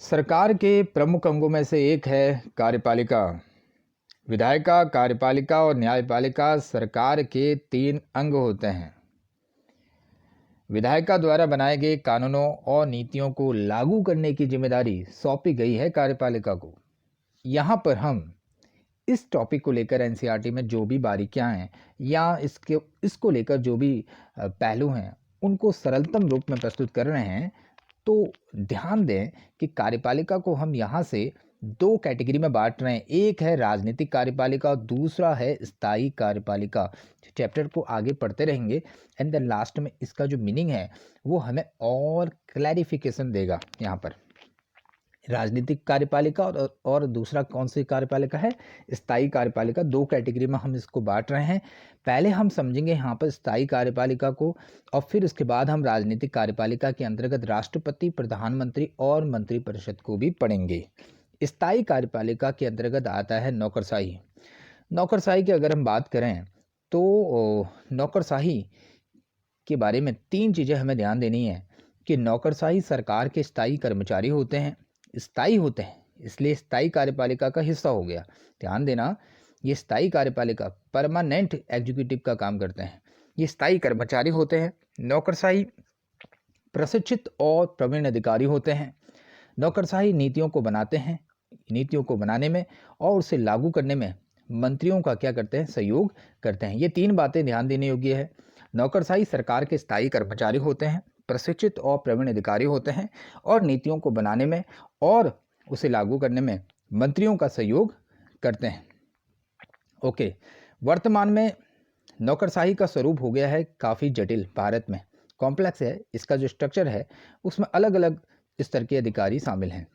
सरकार के प्रमुख अंगों में से एक है कार्यपालिका। विधायिका, कार्यपालिका और न्यायपालिका सरकार के तीन अंग होते हैं। विधायिका द्वारा बनाए गए कानूनों और नीतियों को लागू करने की जिम्मेदारी सौंपी गई है कार्यपालिका को। यहाँ पर हम इस टॉपिक को लेकर एनसीईआरटी में जो भी बारीकियां हैं या इसको लेकर जो भी पहलू हैं उनको सरलतम रूप में प्रस्तुत कर रहे हैं। तो ध्यान दें कि कार्यपालिका को हम यहाँ से दो कैटेगरी में बांट रहे हैं। एक है राजनीतिक कार्यपालिका और दूसरा है स्थायी कार्यपालिका। चैप्टर को आगे पढ़ते रहेंगे एंड देन लास्ट में इसका जो मीनिंग है वो हमें और क्लैरिफिकेशन देगा। यहाँ पर राजनीतिक कार्यपालिका और दूसरा कौन सी कार्यपालिका है, स्थायी कार्यपालिका। दो कैटेगरी में हम इसको बांट रहे हैं। पहले हम समझेंगे यहाँ पर स्थायी कार्यपालिका को और फिर उसके बाद हम राजनीतिक कार्यपालिका के अंतर्गत राष्ट्रपति, प्रधानमंत्री और मंत्रिपरिषद को भी पढ़ेंगे। स्थायी कार्यपालिका के अंतर्गत आता है नौकरशाही। नौकरशाही की अगर हम बात करें तो नौकरशाही के बारे में तीन चीज़ें हमें ध्यान देनी है कि नौकरशाही सरकार के स्थायी कर्मचारी होते हैं, स्थायी होते हैं, इसलिए स्थायी कार्यपालिका का हिस्सा हो गया। ध्यान देना, ये स्थायी कार्यपालिका परमानेंट एग्जीक्यूटिव का काम करते हैं, ये स्थायी कर्मचारी होते हैं। नौकरशाही प्रशिक्षित और प्रवीण अधिकारी होते हैं। नौकरशाही नीतियों को बनाते हैं, नीतियों को बनाने में और उसे लागू करने में मंत्रियों का क्या करते हैं, सहयोग करते हैं। ये तीन बातें ध्यान देने योग्य है। नौकरशाही सरकार के स्थायी कर्मचारी होते हैं, प्रशिक्षित और प्रवीण अधिकारी होते हैं और नीतियों को बनाने में और उसे लागू करने में मंत्रियों का सहयोग करते हैं। ओके, वर्तमान में नौकरशाही का स्वरूप हो गया है काफ़ी जटिल, भारत में कॉम्प्लेक्स है। इसका जो स्ट्रक्चर है उसमें अलग अलग स्तर के अधिकारी शामिल हैं।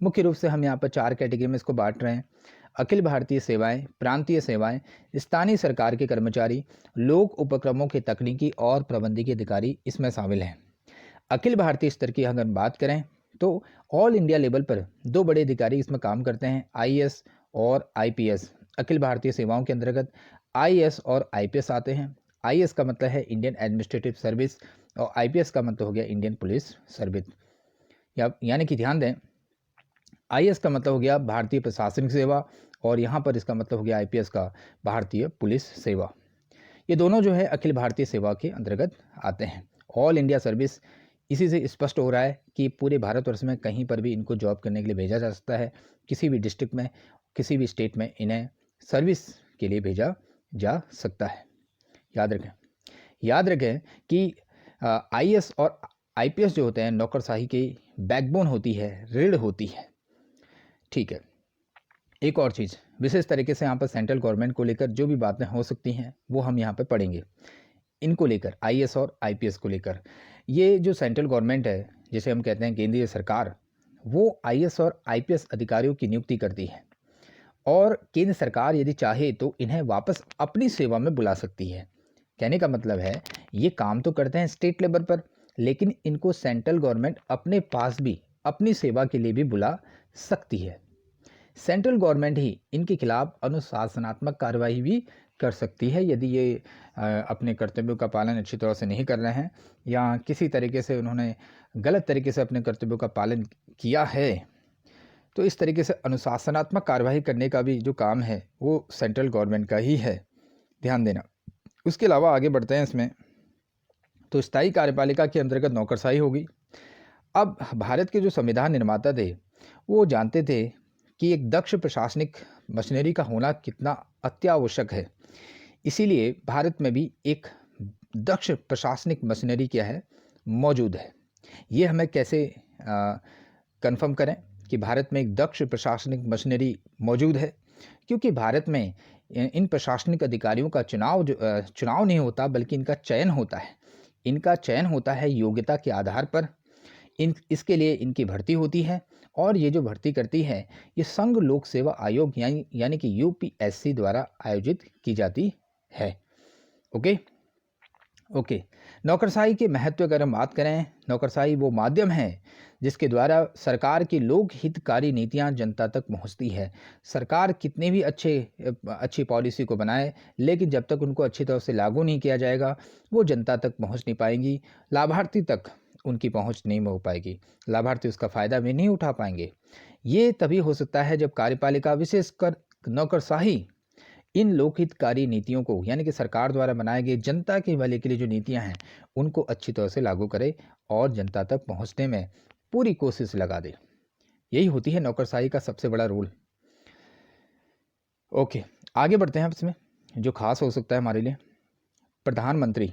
मुख्य रूप से हम यहाँ पर चार कैटेगरी में इसको बांट रहे हैं। अखिल भारतीय सेवाएं, प्रांतीय सेवाएं, स्थानीय सरकार के कर्मचारी, लोक उपक्रमों के तकनीकी और प्रबंधकीय अधिकारी इसमें शामिल हैं। अखिल भारतीय स्तर की अगर बात करें तो ऑल इंडिया लेवल पर दो बड़े अधिकारी इसमें काम करते हैं, आईएएस और आईपीएस। अखिल भारतीय सेवाओं के अंतर्गत आईएएस और आईपीएस आते हैं। आईएएस का मतलब है इंडियन एडमिनिस्ट्रेटिव सर्विस और आईपीएस का मतलब हो गया इंडियन पुलिस सर्विस। यानी कि ध्यान दें, आईएएस का मतलब हो गया भारतीय प्रशासनिक सेवा और यहाँ पर इसका मतलब हो गया आईपीएस का भारतीय पुलिस सेवा। ये दोनों जो है अखिल भारतीय सेवा के अंतर्गत आते हैं। ऑल इंडिया सर्विस, इसी से स्पष्ट हो रहा है कि पूरे भारतवर्ष में कहीं पर भी इनको जॉब करने के लिए भेजा जा सकता है। किसी भी डिस्ट्रिक्ट में, किसी भी स्टेट में इन्हें सर्विस के लिए भेजा जा सकता है। याद रखें कि आईएएस और आईपीएस जो होते हैं नौकरशाही की बैकबोन होती है, रीढ़ होती है। ठीक है, एक और चीज़ विशेष तरीके से यहाँ पर सेंट्रल गवर्नमेंट को लेकर जो भी बातें हो सकती हैं वो हम यहाँ पर पढ़ेंगे। इनको लेकर, आईएएस और आईपीएस को लेकर, ये जो सेंट्रल गवर्नमेंट है जिसे हम कहते हैं केंद्रीय सरकार, वो आईएएस और आईपीएस अधिकारियों की नियुक्ति करती है और केंद्र सरकार यदि चाहे तो इन्हें वापस अपनी सेवा में बुला सकती है। कहने का मतलब है ये काम तो करते हैं स्टेट लेवल पर, लेकिन इनको सेंट्रल गवर्नमेंट अपने पास भी अपनी सेवा के लिए भी बुला सकती है। सेंट्रल गवर्नमेंट ही इनके खिलाफ अनुशासनात्मक कार्रवाई भी कर सकती है यदि ये अपने कर्तव्यों का पालन अच्छी तरह से नहीं कर रहे हैं या किसी तरीके से उन्होंने गलत तरीके से अपने कर्तव्यों का पालन किया है, तो इस तरीके से अनुशासनात्मक कार्रवाई करने का भी जो काम है वो सेंट्रल गवर्नमेंट का ही है, ध्यान देना। उसके अलावा आगे बढ़ते हैं इसमें, तो स्थायी कार्यपालिका के अंतर्गत नौकरशाही होगी। अब भारत के जो संविधान निर्माता थे वो जानते थे कि एक दक्ष प्रशासनिक मशीनरी का होना कितना अत्यावश्यक है, इसीलिए भारत में भी एक दक्ष प्रशासनिक मशीनरी क्या है, मौजूद है। ये हमें कैसे कंफर्म करें कि भारत में एक दक्ष प्रशासनिक मशीनरी मौजूद है? क्योंकि भारत में इन प्रशासनिक अधिकारियों का चुनाव नहीं होता बल्कि इनका चयन होता है। इनका चयन होता है योग्यता के आधार पर। इसके लिए इनकी भर्ती होती है और ये जो भर्ती करती है ये संघ लोक सेवा आयोग यानी कि यूपीएससी द्वारा आयोजित की जाती है। ओके, नौकरशाही के महत्व अगर हम बात करें, नौकरशाही वो माध्यम है जिसके द्वारा सरकार की लोक हितकारी नीतियां जनता तक पहुंचती है। सरकार कितनी भी अच्छी पॉलिसी को बनाए, लेकिन जब तक उनको अच्छी तरह से लागू नहीं किया जाएगा वो जनता तक पहुंच नहीं पाएंगी, लाभार्थी तक उनकी पहुंच नहीं हो पाएगी, लाभार्थी उसका फ़ायदा भी नहीं उठा पाएंगे। ये तभी हो सकता है जब कार्यपालिका विशेषकर नौकरशाही इन लोकहितकारी नीतियों को, यानी कि सरकार द्वारा बनाए गए जनता के भले के लिए जो नीतियां हैं उनको अच्छी तरह से लागू करे और जनता तक पहुंचने में पूरी कोशिश लगा दे। यही होती है नौकरशाही का सबसे बड़ा रोल। ओके, आगे बढ़ते हैं। अब इसमें जो खास हो सकता है हमारे लिए प्रधानमंत्री।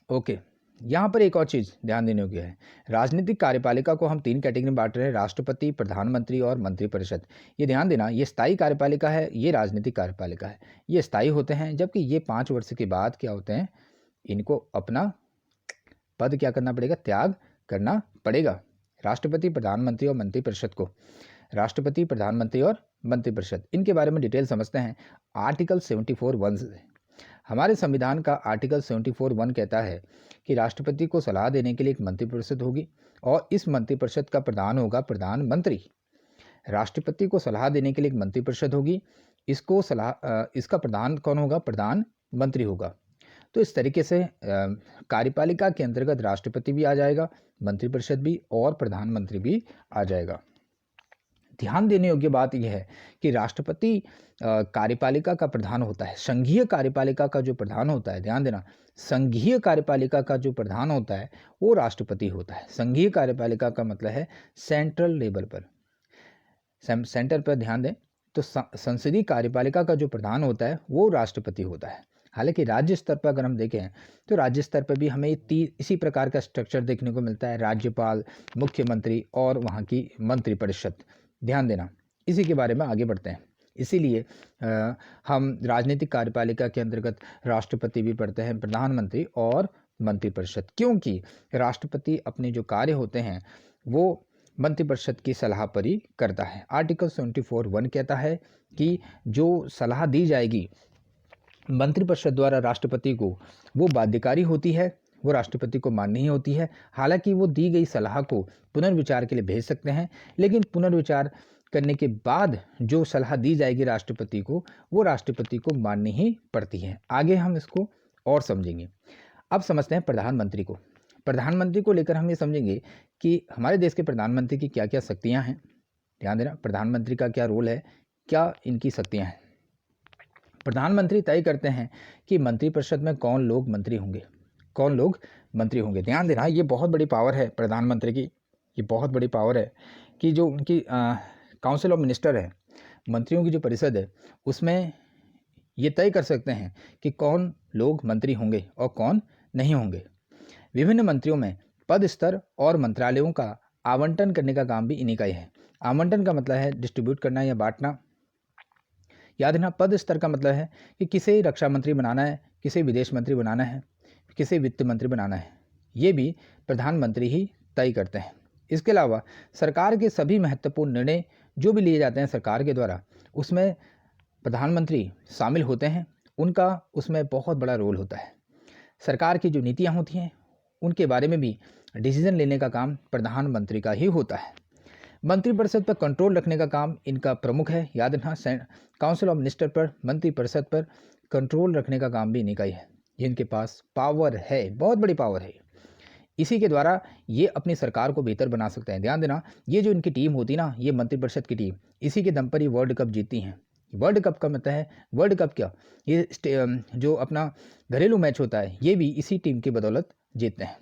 ओके, यहाँ पर एक और चीज़ ध्यान देने योग्य है। राजनीतिक कार्यपालिका को हम 3 कैटेगरी में बांट रहे हैं, राष्ट्रपति, प्रधानमंत्री और मंत्रिपरिषद। ये ध्यान देना, ये स्थायी कार्यपालिका है, ये राजनीतिक कार्यपालिका है। ये स्थायी होते हैं, जबकि ये 5 वर्ष के बाद क्या होते हैं, इनको अपना पद क्या करना पड़ेगा, त्याग करना पड़ेगा। राष्ट्रपति, प्रधानमंत्री और मंत्रिपरिषद को, राष्ट्रपति, प्रधानमंत्री और मंत्रिपरिषद, इनके बारे में डिटेल समझते हैं। आर्टिकल 74(1) से हमारे संविधान का आर्टिकल 74(1) कहता है कि राष्ट्रपति को सलाह देने के लिए एक मंत्रिपरिषद होगी और इस मंत्रिपरिषद का प्रधान होगा प्रधानमंत्री। राष्ट्रपति को सलाह देने के लिए एक मंत्रिपरिषद होगी, इसका प्रधान कौन होगा, प्रधानमंत्री होगा। तो इस तरीके से कार्यपालिका के अंतर्गत राष्ट्रपति भी आ जाएगा, मंत्रिपरिषद भी और प्रधानमंत्री भी आ जाएगा। ध्यान देने योग्य बात यह है कि राष्ट्रपति कार्यपालिका का प्रधान होता है। संघीय कार्यपालिका का जो प्रधान होता है, ध्यान देना, संघीय कार्यपालिका का जो प्रधान होता है वो राष्ट्रपति होता है। संघीय कार्यपालिका का मतलब है सेंट्रल लेवल पर, सेंटर पर ध्यान दें। तो संसदीय कार्यपालिका का जो प्रधान होता है वो राष्ट्रपति होता है। हालांकि राज्य स्तर पर अगर हम देखें तो राज्य स्तर पर भी हमें इसी प्रकार का स्ट्रक्चर देखने को मिलता है, राज्यपाल, मुख्यमंत्री और वहाँ की मंत्रिपरिषद। ध्यान देना, इसी के बारे में आगे बढ़ते हैं। इसीलिए हम राजनीतिक कार्यपालिका के अंतर्गत राष्ट्रपति भी पढ़ते हैं, प्रधानमंत्री और मंत्रिपरिषद, क्योंकि राष्ट्रपति अपने जो कार्य होते हैं वो मंत्रिपरिषद की सलाह पर ही करता है। आर्टिकल 74(1) कहता है कि जो सलाह दी जाएगी मंत्रिपरिषद द्वारा राष्ट्रपति को वो बाध्यकारी होती है, वो राष्ट्रपति को माननी ही होती है। हालांकि वो दी गई सलाह को पुनर्विचार के लिए भेज सकते हैं, लेकिन पुनर्विचार करने के बाद जो सलाह दी जाएगी राष्ट्रपति को वो राष्ट्रपति को माननी ही पड़ती है। आगे हम इसको और समझेंगे। अब समझते हैं प्रधानमंत्री को। प्रधानमंत्री को लेकर हम ये समझेंगे कि हमारे देश के प्रधानमंत्री की क्या क्या शक्तियाँ हैं। ध्यान देना, प्रधानमंत्री का क्या रोल है, क्या इनकी शक्तियाँ हैं। प्रधानमंत्री तय करते हैं कि मंत्रिपरिषद में कौन लोग मंत्री होंगे, कौन लोग मंत्री होंगे। ध्यान देना, ये बहुत बड़ी पावर है प्रधानमंत्री की, ये बहुत बड़ी पावर है कि जो उनकी काउंसिल ऑफ मिनिस्टर है, मंत्रियों की जो परिषद है, उसमें ये तय कर सकते हैं कि कौन लोग मंत्री होंगे और कौन नहीं होंगे। विभिन्न मंत्रियों में पद स्तर और मंत्रालयों का आवंटन करने का काम भी इन्हीं का ही है। आवंटन का मतलब है डिस्ट्रीब्यूट करना या बांटना। याद रखना, पद स्तर का मतलब है कि किसे रक्षा मंत्री बनाना है, किसे विदेश मंत्री बनाना है, किसे वित्त मंत्री बनाना है, ये भी प्रधानमंत्री ही तय करते हैं। इसके अलावा सरकार के सभी महत्वपूर्ण निर्णय जो भी लिए जाते हैं सरकार के द्वारा, उसमें प्रधानमंत्री शामिल होते हैं, उनका उसमें बहुत बड़ा रोल होता है। सरकार की जो नीतियाँ होती हैं उनके बारे में भी डिसीजन लेने का काम प्रधानमंत्री का ही होता है। मंत्रिपरिषद पर कंट्रोल रखने का काम इनका प्रमुख है। याद रखना, काउंसिल ऑफ मिनिस्टर पर, मंत्रिपरिषद पर कंट्रोल रखने का काम भी इन्हीं का ही है। जिनके पास पावर है, बहुत बड़ी पावर है, इसी के द्वारा ये अपनी सरकार को बेहतर बना सकते हैं। ध्यान देना, ये जो इनकी टीम होती ना, ये मंत्रिपरिषद की टीम, इसी के दम पर ये वर्ल्ड कप जीतती हैं। वर्ल्ड कप का मतलब है, वर्ल्ड कप क्या, ये जो अपना घरेलू मैच होता है ये भी इसी टीम की बदौलत जीतते हैं।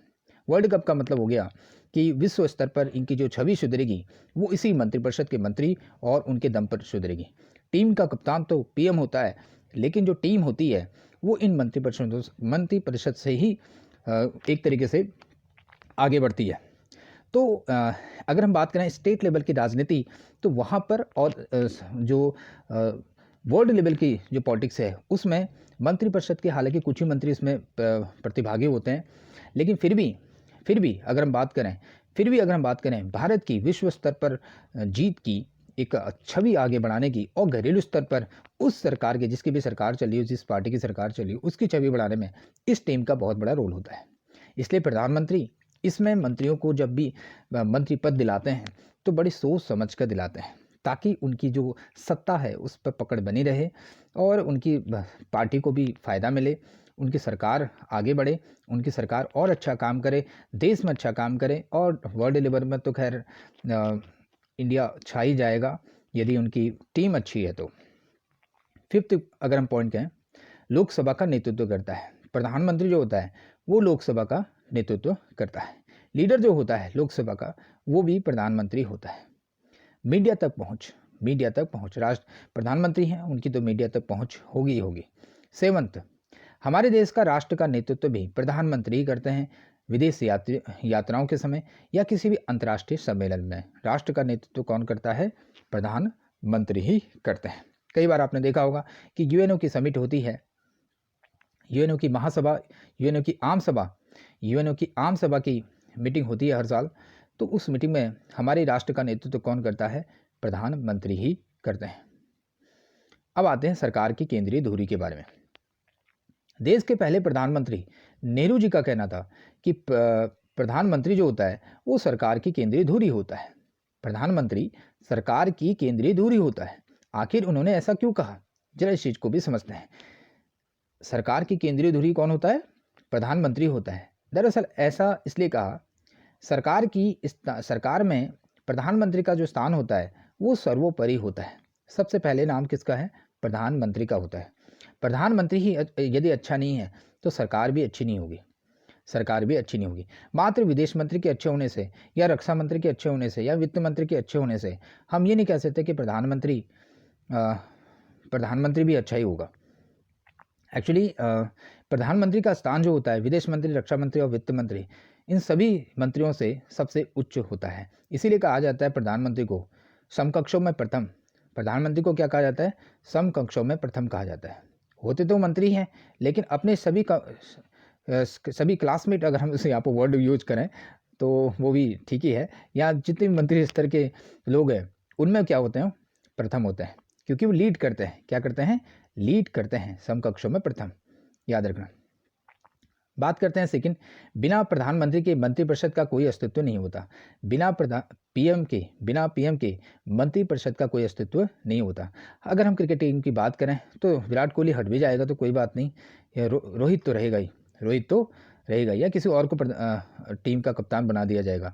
वर्ल्ड कप का मतलब हो गया कि विश्व स्तर पर इनकी जो छवि सुधरेगी वो इसी मंत्रिपरिषद के मंत्री और उनके दम पर सुधरेगी। टीम का कप्तान तो पीएम होता है, लेकिन जो टीम होती है वो इन मंत्रिपरिषद से ही एक तरीके से आगे बढ़ती है। तो अगर हम बात करें स्टेट लेवल की राजनीति, तो वहाँ पर और जो वर्ल्ड लेवल की जो पॉलिटिक्स है उसमें मंत्रिपरिषद के हालांकि कुछ ही मंत्री इसमें प्रतिभागी होते हैं, लेकिन फिर भी अगर हम बात करें भारत की विश्व स्तर पर जीत की, एक छवि आगे बढ़ाने की और घरेलू स्तर पर उस सरकार के, जिसकी भी सरकार चली हो, जिस पार्टी की सरकार चली हो, उसकी छवि बढ़ाने में इस टीम का बहुत बड़ा रोल होता है। इसलिए प्रधानमंत्री इसमें मंत्रियों को जब भी मंत्री पद दिलाते हैं तो बड़ी सोच समझ कर दिलाते हैं, ताकि उनकी जो सत्ता है उस पर पकड़ बनी रहे और उनकी पार्टी को भी फ़ायदा मिले उनकी सरकार आगे बढ़े, उनकी सरकार और अच्छा काम करे, देश में अच्छा काम करे, और वर्ल्ड लेवल में तो खैर इंडिया छा ही जाएगा यदि उनकी टीम अच्छी है तो। फिफ्थ अगर हम पॉइंट कहें, लोकसभा का नेतृत्व करता है। प्रधानमंत्री जो होता है वो लोकसभा का नेतृत्व करता है। लीडर जो होता है लोकसभा का वो भी प्रधानमंत्री होता है। मीडिया तक पहुंच राष्ट्र प्रधानमंत्री हैं, उनकी तो मीडिया तक पहुंच होगी ही होगी। सेवंथ, हमारे देश का राष्ट्र का नेतृत्व भी प्रधानमंत्री ही करते हैं। विदेश यात्राओं के समय या किसी भी अंतर्राष्ट्रीय सम्मेलन में राष्ट्र का नेतृत्व कौन करता है? प्रधानमंत्री ही करते हैं। कई बार आपने देखा होगा कि यूएनओ की समिट होती है, यूएनओ की महासभा, यूएनओ की आम सभा की मीटिंग होती है हर साल, तो उस मीटिंग में हमारे राष्ट्र का नेतृत्व कौन करता है? प्रधानमंत्री ही करते हैं। अब आते हैं सरकार की केंद्रीय धुरी के बारे में। देश के पहले प्रधानमंत्री नेहरू जी का कहना था कि प्रधानमंत्री जो होता है वो सरकार की केंद्रीय धुरी होता है। प्रधानमंत्री सरकार की केंद्रीय धुरी होता है। आखिर उन्होंने ऐसा क्यों कहा, जरा इस चीज को भी समझते हैं। सरकार की केंद्रीय धुरी कौन होता है? प्रधानमंत्री होता है। दरअसल ऐसा इसलिए कहा, सरकार में प्रधानमंत्री का जो स्थान होता है वो सर्वोपरि होता है। सबसे पहले नाम किसका है? प्रधानमंत्री का होता है। प्रधानमंत्री ही यदि अच्छा नहीं है तो सरकार भी अच्छी नहीं होगी। मात्र विदेश मंत्री के अच्छे होने से या रक्षा मंत्री के अच्छे होने से या वित्त मंत्री के अच्छे होने से हम ये नहीं कह सकते कि प्रधानमंत्री भी अच्छा ही होगा। एक्चुअली प्रधानमंत्री का स्थान जो होता है, विदेश मंत्री, रक्षा मंत्री और वित्त मंत्री, इन सभी मंत्रियों से सबसे उच्च होता है। इसीलिए कहा जाता है प्रधानमंत्री को समकक्षों में प्रथम। प्रधानमंत्री को क्या कहा जाता है? समकक्षों में प्रथम कहा जाता है। होते तो मंत्री हैं, लेकिन अपने सभी क्लासमेट, अगर हम इसे यहाँ पर वर्ड यूज करें तो वो भी ठीक ही है, या जितने मंत्री स्तर के लोग हैं उनमें क्या होते हैं? प्रथम होते हैं, क्योंकि वो लीड करते हैं। क्या करते हैं? लीड करते हैं। समकक्षों में प्रथम, याद रखना। बात करते हैं सेकंड, बिना प्रधानमंत्री के मंत्रिपरिषद का कोई अस्तित्व नहीं होता। बिना पीएम के मंत्रिपरिषद का कोई अस्तित्व नहीं होता। अगर हम क्रिकेट टीम की बात करें तो विराट कोहली हट भी जाएगा तो कोई बात नहीं, रोहित तो रहेगा ही, या किसी और को टीम का कप्तान बना दिया जाएगा।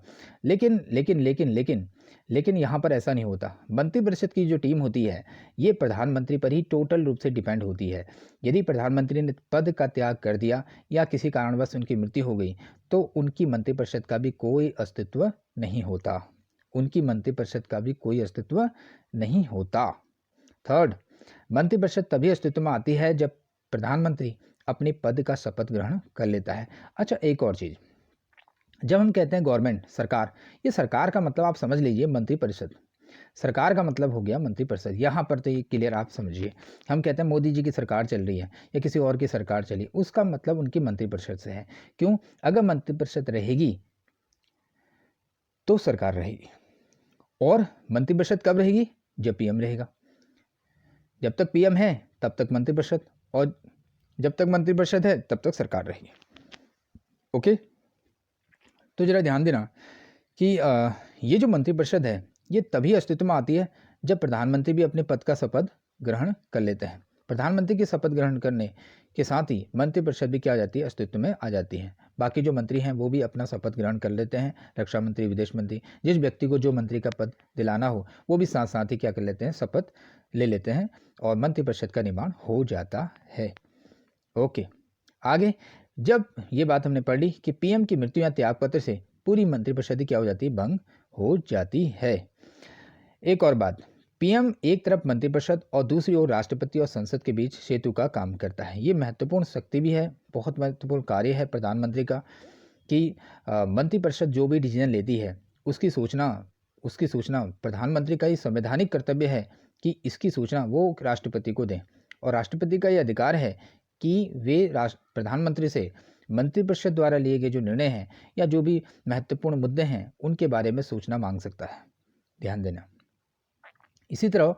लेकिन यहाँ पर ऐसा नहीं होता। मंत्रिपरिषद की जो टीम होती है ये प्रधानमंत्री पर ही टोटल रूप से डिपेंड होती है। यदि प्रधानमंत्री ने पद का त्याग कर दिया या किसी कारणवश उनकी मृत्यु हो गई तो उनकी मंत्रिपरिषद का भी कोई अस्तित्व नहीं होता। थर्ड, मंत्रिपरिषद तभी अस्तित्व में आती है जब प्रधानमंत्री अपने पद का शपथ ग्रहण कर लेता है। अच्छा, एक और चीज, जब हम कहते हैं गवर्नमेंट, सरकार, ये सरकार का मतलब आप समझ लीजिए मंत्रिपरिषद। सरकार का मतलब हो गया मंत्रिपरिषद। यहाँ पर तो ये क्लियर आप समझिए। हम कहते हैं मोदी जी की सरकार चल रही है या किसी और की सरकार चली, उसका मतलब उनकी मंत्रिपरिषद से है। क्यों? अगर मंत्रिपरिषद रहेगी तो सरकार रहेगी, और मंत्रिपरिषद कब रहेगी? जब पीएम रहेगा। जब तक पीएम है तब तक मंत्रिपरिषद, और जब तक मंत्रिपरिषद है तब तक सरकार रहेगी। ओके, तो जरा ध्यान देना कि ये जो मंत्रिपरिषद है ये तभी अस्तित्व में आती है जब प्रधानमंत्री भी अपने पद का शपथ ग्रहण कर लेते हैं। प्रधानमंत्री की शपथ ग्रहण करने के साथ ही मंत्रिपरिषद भी क्या आ जाती है? अस्तित्व में आ जाती है। बाकी जो मंत्री हैं वो भी अपना शपथ ग्रहण कर लेते हैं, रक्षा मंत्री, विदेश मंत्री, जिस व्यक्ति को जो मंत्री का पद दिलाना हो वो भी साथ साथ ही क्या कर लेते हैं? शपथ ले लेते हैं, और मंत्रिपरिषद का निर्माण हो जाता है। ओके, आगे जब ये बात हमने पढ़ ली कि पीएम की मृत्यु या त्यागपत्र से पूरी मंत्रिपरिषद क्या हो जाती है? भंग हो जाती है। एक और बात, पीएम एक तरफ मंत्रिपरिषद और दूसरी ओर राष्ट्रपति और संसद के बीच सेतु का काम करता है। ये महत्वपूर्ण शक्ति भी है, बहुत महत्वपूर्ण कार्य है प्रधानमंत्री का, कि मंत्रिपरिषद जो भी डिसीजन लेती है उसकी सूचना प्रधानमंत्री का ही संवैधानिक कर्तव्य है कि इसकी सूचना वो राष्ट्रपति को दें, और राष्ट्रपति का ये अधिकार है कि वे प्रधानमंत्री से मंत्रिपरिषद द्वारा लिए गए जो निर्णय हैं या जो भी महत्वपूर्ण मुद्दे हैं उनके बारे में सूचना मांग सकता है। ध्यान देना। इसी तरह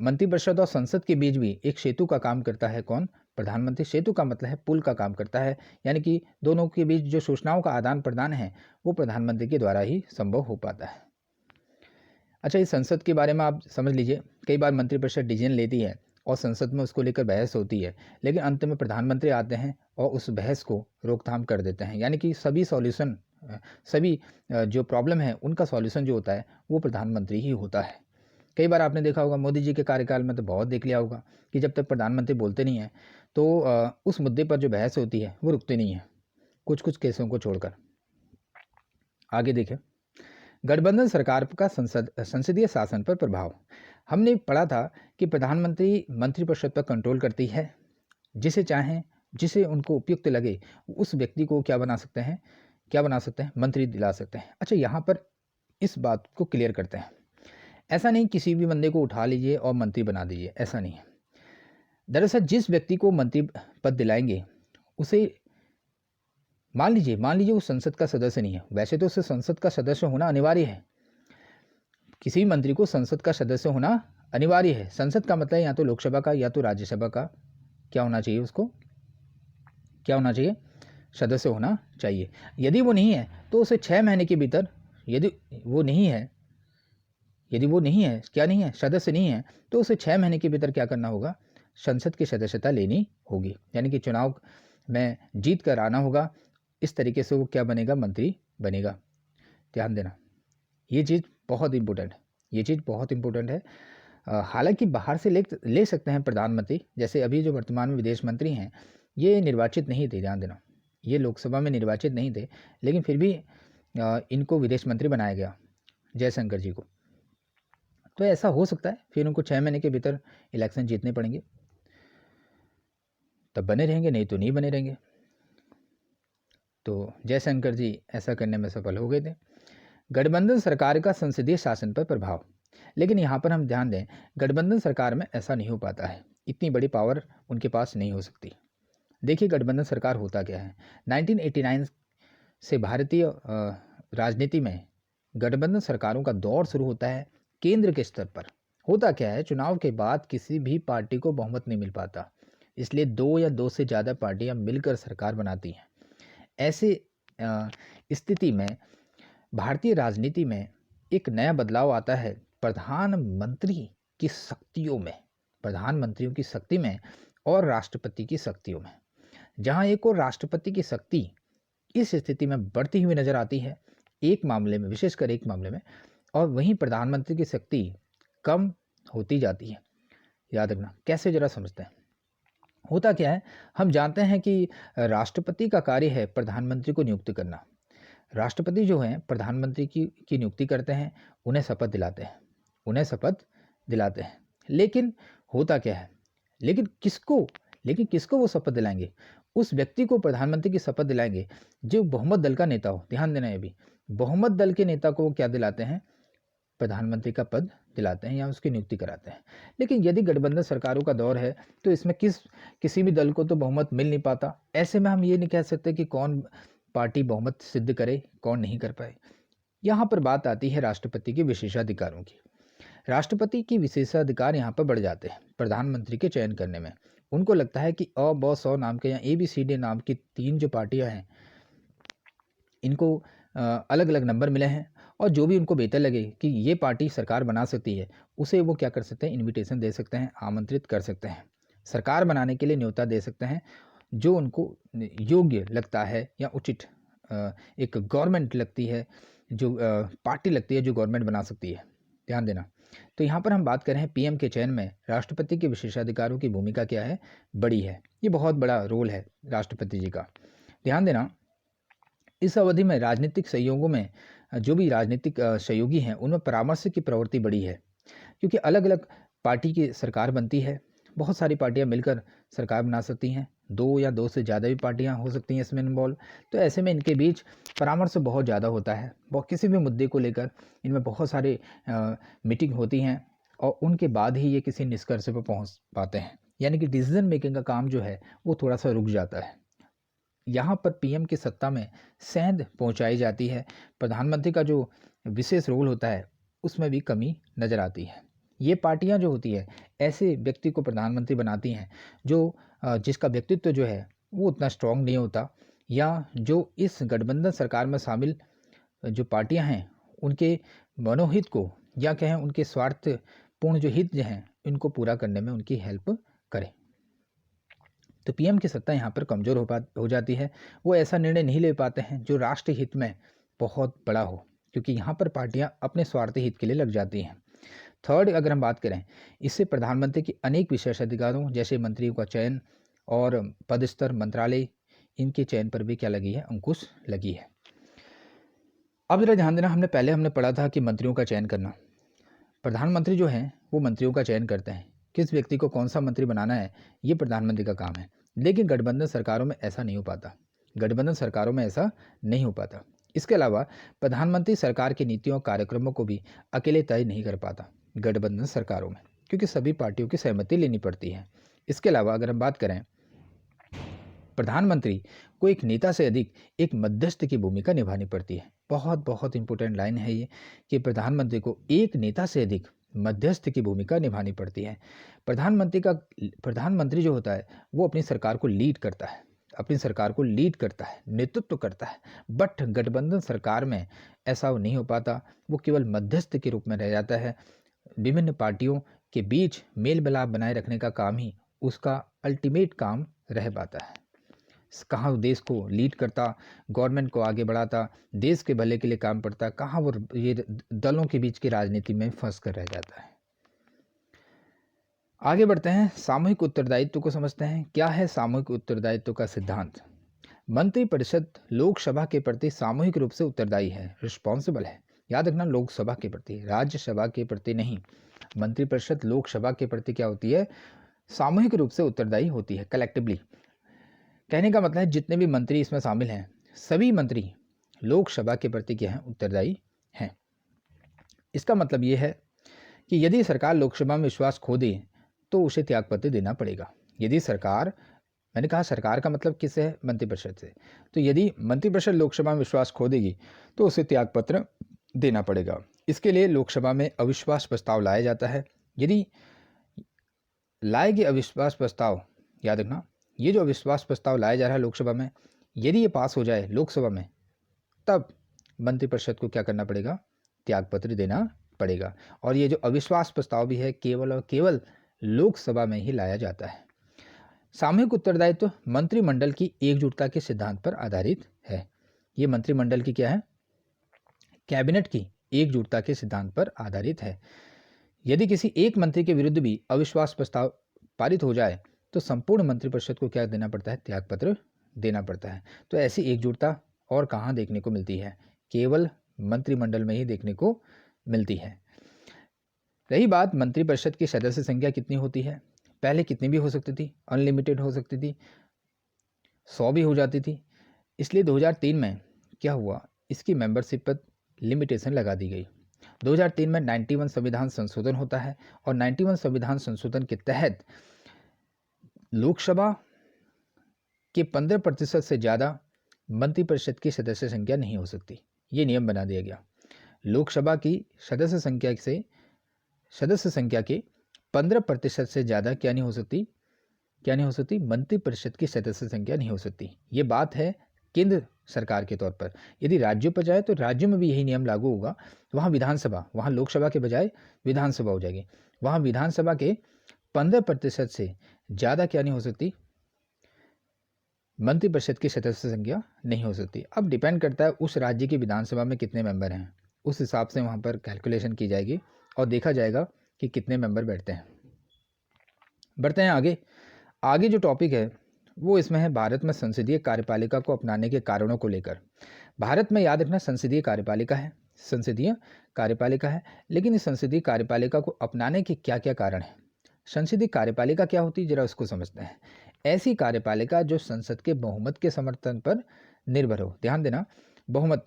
मंत्रिपरिषद और संसद के बीच भी एक सेतु का काम करता है। कौन? प्रधानमंत्री। सेतु का मतलब है पुल का काम करता है, यानी कि दोनों के बीच जो सूचनाओं का आदान प्रदान है वो प्रधानमंत्री के द्वारा ही संभव हो पाता है। अच्छा, इस संसद के बारे में आप समझ लीजिए, कई बार मंत्रिपरिषद डिसीजन लेती है और संसद में उसको लेकर बहस होती है, लेकिन अंत में प्रधानमंत्री आते हैं और उस बहस को रोकथाम कर देते हैं। यानी कि सभी जो प्रॉब्लम है उनका सॉल्यूशन जो होता है वो प्रधानमंत्री ही होता है। कई बार आपने देखा होगा, मोदी जी के कार्यकाल में तो बहुत देख लिया होगा कि जब तक प्रधानमंत्री बोलते नहीं हैं तो उस मुद्दे पर जो बहस होती है वो रुकती नहीं है, कुछ कुछ केसों को छोड़कर। आगे देखें, गठबंधन सरकार का संसदीय शासन पर प्रभाव। हमने पढ़ा था कि प्रधानमंत्री मंत्रिपरिषद पर कंट्रोल करती है, जिसे उनको उपयुक्त लगे उस व्यक्ति को क्या बना सकते हैं, मंत्री दिला सकते हैं। अच्छा, यहाँ पर इस बात को क्लियर करते हैं। ऐसा नहीं किसी भी बंदे को उठा लीजिए और मंत्री बना दीजिए, ऐसा नहीं है। दरअसल जिस व्यक्ति को मंत्री पद दिलाएंगे उसे मान लीजिए वो संसद का सदस्य नहीं है, वैसे तो उसे संसद का सदस्य होना अनिवार्य है, किसी भी मंत्री को संसद का सदस्य होना अनिवार्य है। संसद का मतलब या तो लोकसभा का या तो राज्यसभा का क्या होना चाहिए, सदस्य होना चाहिए। यदि वो नहीं है तो उसे 6 महीने के भीतर, यदि वो नहीं है सदस्य नहीं है, तो उसे 6 महीने के भीतर क्या करना होगा, संसद की सदस्यता लेनी होगी। यानी कि चुनाव में जीत कर आना होगा। इस तरीके से वो क्या बनेगा, मंत्री बनेगा। ध्यान देना, ये चीज़ बहुत इंपॉर्टेंट है। हालांकि बाहर से ले सकते हैं प्रधानमंत्री, जैसे अभी जो वर्तमान में विदेश मंत्री हैं ये निर्वाचित नहीं थे, ध्यान देना, ये लोकसभा में निर्वाचित नहीं थे, लेकिन फिर भी इनको विदेश मंत्री बनाया गया, जयशंकर जी को। तो ऐसा हो सकता है, फिर उनको 6 महीने के भीतर इलेक्शन जीतने पड़ेंगे, तब बने रहेंगे, नहीं तो नहीं बने रहेंगे। तो जयशंकर जी ऐसा करने में सफल हो गए थे। गठबंधन सरकार का संसदीय शासन पर प्रभाव। लेकिन यहाँ पर हम ध्यान दें, गठबंधन सरकार में ऐसा नहीं हो पाता है, इतनी बड़ी पावर उनके पास नहीं हो सकती। देखिए गठबंधन सरकार होता क्या है। 1989 से भारतीय राजनीति में गठबंधन सरकारों का दौर शुरू होता है केंद्र के स्तर पर। होता क्या है, चुनाव के बाद किसी भी पार्टी को बहुमत नहीं मिल पाता, इसलिए 2 या 2 से ज़्यादा पार्टियां मिलकर सरकार बनाती हैं। ऐसे स्थिति में भारतीय राजनीति में एक नया बदलाव आता है प्रधानमंत्रियों की शक्ति में और राष्ट्रपति की शक्तियों में। जहां एक और राष्ट्रपति की शक्ति इस स्थिति में बढ़ती हुई नजर आती है विशेषकर एक मामले में, और वहीं प्रधानमंत्री की शक्ति कम होती जाती है। याद रखना, कैसे जरा समझते हैं। होता क्या है, हम जानते हैं कि राष्ट्रपति का कार्य है प्रधानमंत्री को नियुक्त करना। राष्ट्रपति जो हैं प्रधानमंत्री की नियुक्ति करते हैं, उन्हें शपथ दिलाते हैं। लेकिन होता क्या है, लेकिन किसको वो शपथ दिलाएंगे? उस व्यक्ति को प्रधानमंत्री की शपथ दिलाएंगे जो बहुमत दल का नेता हो। ध्यान देना, ये भी बहुमत दल के नेता को क्या दिलाते हैं, प्रधानमंत्री का पद दिलाते हैं या उसकी नियुक्ति कराते हैं। लेकिन यदि गठबंधन सरकारों का दौर है तो इसमें किसी भी दल को तो बहुमत मिल नहीं पाता। ऐसे में हम ये नहीं कह सकते कि कौन पार्टी बहुमत सिद्ध करे, कौन नहीं कर पाए। यहाँ पर बात आती है राष्ट्रपति के विशेषाधिकारों की। राष्ट्रपति की विशेषाधिकार यहाँ पर बढ़ जाते हैं प्रधानमंत्री के चयन करने में। उनको लगता है कि अ ब स नाम के या ABCD नाम की 3 जो पार्टियां हैं, इनको अलग अलग नंबर मिले हैं, और जो भी उनको बेहतर लगे कि ये पार्टी सरकार बना सकती है, उसे वो क्या कर सकते हैं, इनविटेशन दे सकते हैं, आमंत्रित कर सकते हैं, सरकार बनाने के लिए न्योता दे सकते हैं, जो उनको योग्य लगता है या उचित एक गवर्नमेंट लगती है, जो पार्टी लगती है जो गवर्नमेंट बना सकती है। ध्यान देना। तो यहाँ पर हम बात करें PM के चयन में राष्ट्रपति के विशेषाधिकारों की भूमिका क्या है, बड़ी है। ये बहुत बड़ा रोल है राष्ट्रपति जी का। ध्यान देना, इस अवधि में राजनीतिक सहयोगों में जो भी राजनीतिक सहयोगी हैं उनमें परामर्श की प्रवृत्ति बड़ी है, क्योंकि अलग अलग पार्टी की सरकार बनती है। बहुत सारी पार्टियां मिलकर सरकार बना सकती हैं, 2 या 2 से ज़्यादा भी पार्टियां हो सकती हैं इसमें इन्वॉल्व। तो ऐसे में इनके बीच परामर्श बहुत ज़्यादा होता है। किसी भी मुद्दे को लेकर इनमें बहुत सारे मीटिंग होती हैं, और उनके बाद ही ये किसी निष्कर्ष पर पहुँच पाते हैं। यानी कि डिसीजन मेकिंग का काम जो है वो थोड़ा सा रुक जाता है। यहाँ पर PM की सत्ता में सेंध पहुँचाई जाती है। प्रधानमंत्री का जो विशेष रोल होता है उसमें भी कमी नज़र आती है। ये पार्टियां जो होती है ऐसे व्यक्ति को प्रधानमंत्री बनाती हैं जो जिसका व्यक्तित्व जो है वो उतना स्ट्रांग नहीं होता, या जो इस गठबंधन सरकार में शामिल जो पार्टियां हैं उनके मनोहित को, या कहें उनके स्वार्थपूर्ण जो हित जो हैं इनको पूरा करने में उनकी हेल्प करें। तो पीएम की सत्ता यहाँ पर कमज़ोर हो जाती है। वो ऐसा निर्णय नहीं ले पाते हैं जो राष्ट्र हित में बहुत बड़ा हो, क्योंकि यहाँ पर पार्टियाँ अपने स्वार्थी हित के लिए लग जाती हैं। थर्ड, अगर हम बात करें, इससे प्रधानमंत्री की अनेक विशेषाधिकारों जैसे मंत्रियों का चयन और पद स्तर, मंत्रालय, इनके चयन पर भी क्या लगी है, अंकुश लगी है। अब जरा ध्यान देना, हमने पढ़ा था कि मंत्रियों का चयन करना, प्रधानमंत्री जो हैं वो मंत्रियों का चयन करते हैं। किस व्यक्ति को कौन सा मंत्री बनाना है, ये प्रधानमंत्री का काम है। लेकिन गठबंधन सरकारों में ऐसा नहीं हो पाता, गठबंधन सरकारों में ऐसा नहीं हो पाता। इसके अलावा प्रधानमंत्री सरकार की नीतियों और कार्यक्रमों को भी अकेले तय नहीं कर पाता गठबंधन सरकारों में, क्योंकि सभी पार्टियों की सहमति लेनी पड़ती है। इसके अलावा अगर हम बात करें, प्रधानमंत्री को एक नेता से अधिक एक मध्यस्थ की भूमिका निभानी पड़ती है। बहुत बहुत इंपॉर्टेंट लाइन है ये, कि प्रधानमंत्री को एक नेता से अधिक मध्यस्थ की भूमिका निभानी पड़ती है। प्रधानमंत्री जो होता है वो अपनी सरकार को लीड करता है, अपनी सरकार को लीड करता है, नेतृत्व करता है। बट गठबंधन सरकार में ऐसा नहीं हो पाता, वो केवल मध्यस्थ के रूप में रह जाता है। विभिन्न पार्टियों के बीच मेल मिलाप बनाए रखने का काम ही उसका अल्टीमेट काम रह पाता है। कहाँ वो देश को लीड करता, गवर्नमेंट को आगे बढ़ाता, देश के भले के लिए काम करता, कहाँ वो ये दलों के बीच की राजनीति में फंस कर रह जाता है। आगे बढ़ते हैं, सामूहिक उत्तरदायित्व को समझते हैं। क्या है सामूहिक उत्तरदायित्व का सिद्धांत? मंत्रिपरिषद लोकसभा के प्रति सामूहिक रूप से उत्तरदायी है, रिस्पॉन्सिबल है। याद रखना, लोकसभा के प्रति, राज्यसभा के प्रति नहीं। मंत्रिपरिषद लोकसभा के प्रति क्या होती है, सामूहिक रूप से उत्तरदायी होती है, कलेक्टिवली। कहने का मतलब है जितने भी मंत्री इसमें शामिल हैं, सभी मंत्री लोकसभा के प्रति क्या हैं, उत्तरदायी हैं। इसका मतलब ये है कि यदि सरकार लोकसभा में विश्वास खो दे तो उसे त्यागपत्र देना पड़ेगा। यदि सरकार, मैंने कहा सरकार का मतलब किससे है, मंत्रिपरिषद से। तो यदि मंत्रिपरिषद लोकसभा में विश्वास खो देगी तो उसे त्यागपत्र देना पड़ेगा। इसके लिए लोकसभा में अविश्वास प्रस्ताव लाया जाता है। यदि लाए गए अविश्वास प्रस्ताव, याद रखना, ये जो अविश्वास प्रस्ताव लाया जा रहा है लोकसभा में, यदि ये पास हो जाए लोकसभा में, तब मंत्रिपरिषद को क्या करना पड़ेगा, त्यागपत्र देना पड़ेगा। और ये जो अविश्वास प्रस्ताव भी है, केवल और केवल लोकसभा में ही लाया जाता है। सामूहिक उत्तरदायित्व मंत्रिमंडल की एकजुटता के सिद्धांत पर आधारित है। ये मंत्रिमंडल की क्या है, कैबिनेट की एकजुटता के सिद्धांत पर आधारित है। यदि किसी एक मंत्री के विरुद्ध भी अविश्वास प्रस्ताव पारित हो जाए तो संपूर्ण मंत्रिपरिषद को क्या देना पड़ता है, त्यागपत्र देना पड़ता है। तो ऐसी एकजुटता और कहाँ देखने को मिलती है, केवल मंत्रिमंडल में ही देखने को मिलती है। रही बात मंत्रिपरिषद की सदस्य संख्या कितनी होती है, पहले कितनी भी हो सकती थी, अनलिमिटेड हो सकती थी, 100 भी हो जाती थी। इसलिए 2003 में क्या हुआ, इसकी मेंबरशिप पर लिमिटेशन लगा दी गई। 2003 में 91 संविधान संशोधन होता है और 91 संविधान संशोधन के तहत लोकसभा के 15% से ज़्यादा मंत्रिपरिषद की सदस्य संख्या नहीं हो सकती, ये नियम बना दिया गया। लोकसभा की सदस्य संख्या के 15% से ज़्यादा क्या नहीं हो सकती, मंत्रिपरिषद की सदस्य संख्या नहीं हो सकती। ये बात है केंद्र सरकार के तौर पर। यदि राज्यों पर जाए तो राज्यों में भी यही नियम लागू होगा। वहाँ विधानसभा, वहाँ लोकसभा के बजाय विधानसभा हो जाएगी। वहाँ विधानसभा के 15% से ज़्यादा क्या नहीं हो सकती, मंत्रिपरिषद की सदस्य संख्या नहीं हो सकती। अब डिपेंड करता है उस राज्य की विधानसभा में कितने मेंबर हैं, उस हिसाब से वहाँ पर कैलकुलेशन की जाएगी और देखा जाएगा कि कितने मेंबर बैठते हैं। बढ़ते हैं आगे जो टॉपिक है वो इसमें है भारत में संसदीय कार्यपालिका को अपनाने के कारणों को लेकर। भारत में याद रखना संसदीय कार्यपालिका है, लेकिन इस संसदीय कार्यपालिका को अपनाने के क्या क्या कारण हैं। संसदीय कार्यपालिका क्या होती है, जरा उसको समझते हैं। ऐसी कार्यपालिका जो संसद के बहुमत के समर्थन पर निर्भर हो। ध्यान देना, बहुमत,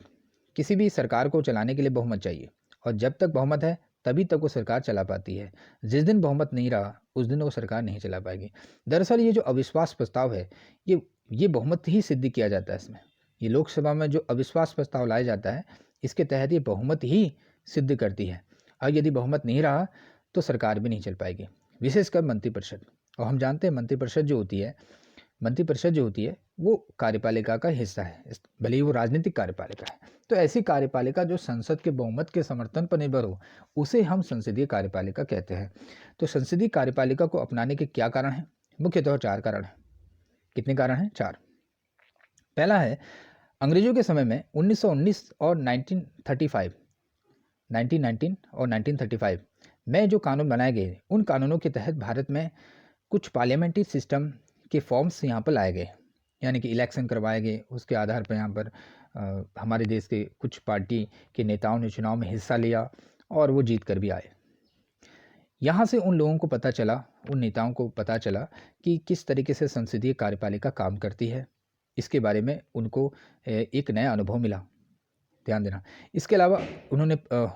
किसी भी सरकार को चलाने के लिए बहुमत चाहिए और जब तक बहुमत है तभी तक वो सरकार चला पाती है। जिस दिन बहुमत नहीं रहा उस दिन वो सरकार नहीं चला पाएगी। दरअसल ये जो अविश्वास प्रस्ताव है ये बहुमत ही सिद्ध किया जाता है। इसमें ये लोकसभा में जो अविश्वास प्रस्ताव लाया जाता है इसके तहत ये बहुमत ही सिद्ध करती है। और यदि बहुमत नहीं रहा तो सरकार भी नहीं चल पाएगी, विशेषकर मंत्रिपरिषद। और हम जानते हैं मंत्रिपरिषद जो होती है, मंत्रिपरिषद जो होती है वो कार्यपालिका का हिस्सा है, भले ही वो राजनीतिक कार्यपालिका है। तो ऐसी कार्यपालिका जो संसद के बहुमत के समर्थन पर निर्भर हो, उसे हम संसदीय कार्यपालिका कहते हैं। तो संसदीय कार्यपालिका को अपनाने के क्या कारण हैं? मुख्यतः 4 कारण हैं। कितने कारण हैं? 4। पहला है, अंग्रेजों के समय में 1919 और 1919 और 1935 में जो कानून बनाए गए, उन कानूनों के तहत भारत में कुछ पार्लियामेंट्री सिस्टम के फॉर्म्स यहाँ पर लाए गए, यानी कि इलेक्शन करवाए गए। उसके आधार पर यहाँ पर हमारे देश के कुछ पार्टी के नेताओं ने चुनाव में हिस्सा लिया और वो जीत कर भी आए। यहाँ से उन लोगों को पता चला, उन नेताओं को पता चला कि किस तरीके से संसदीय कार्यपालिका काम करती है। इसके बारे में उनको एक नया अनुभव मिला। ध्यान देना। इसके अलावा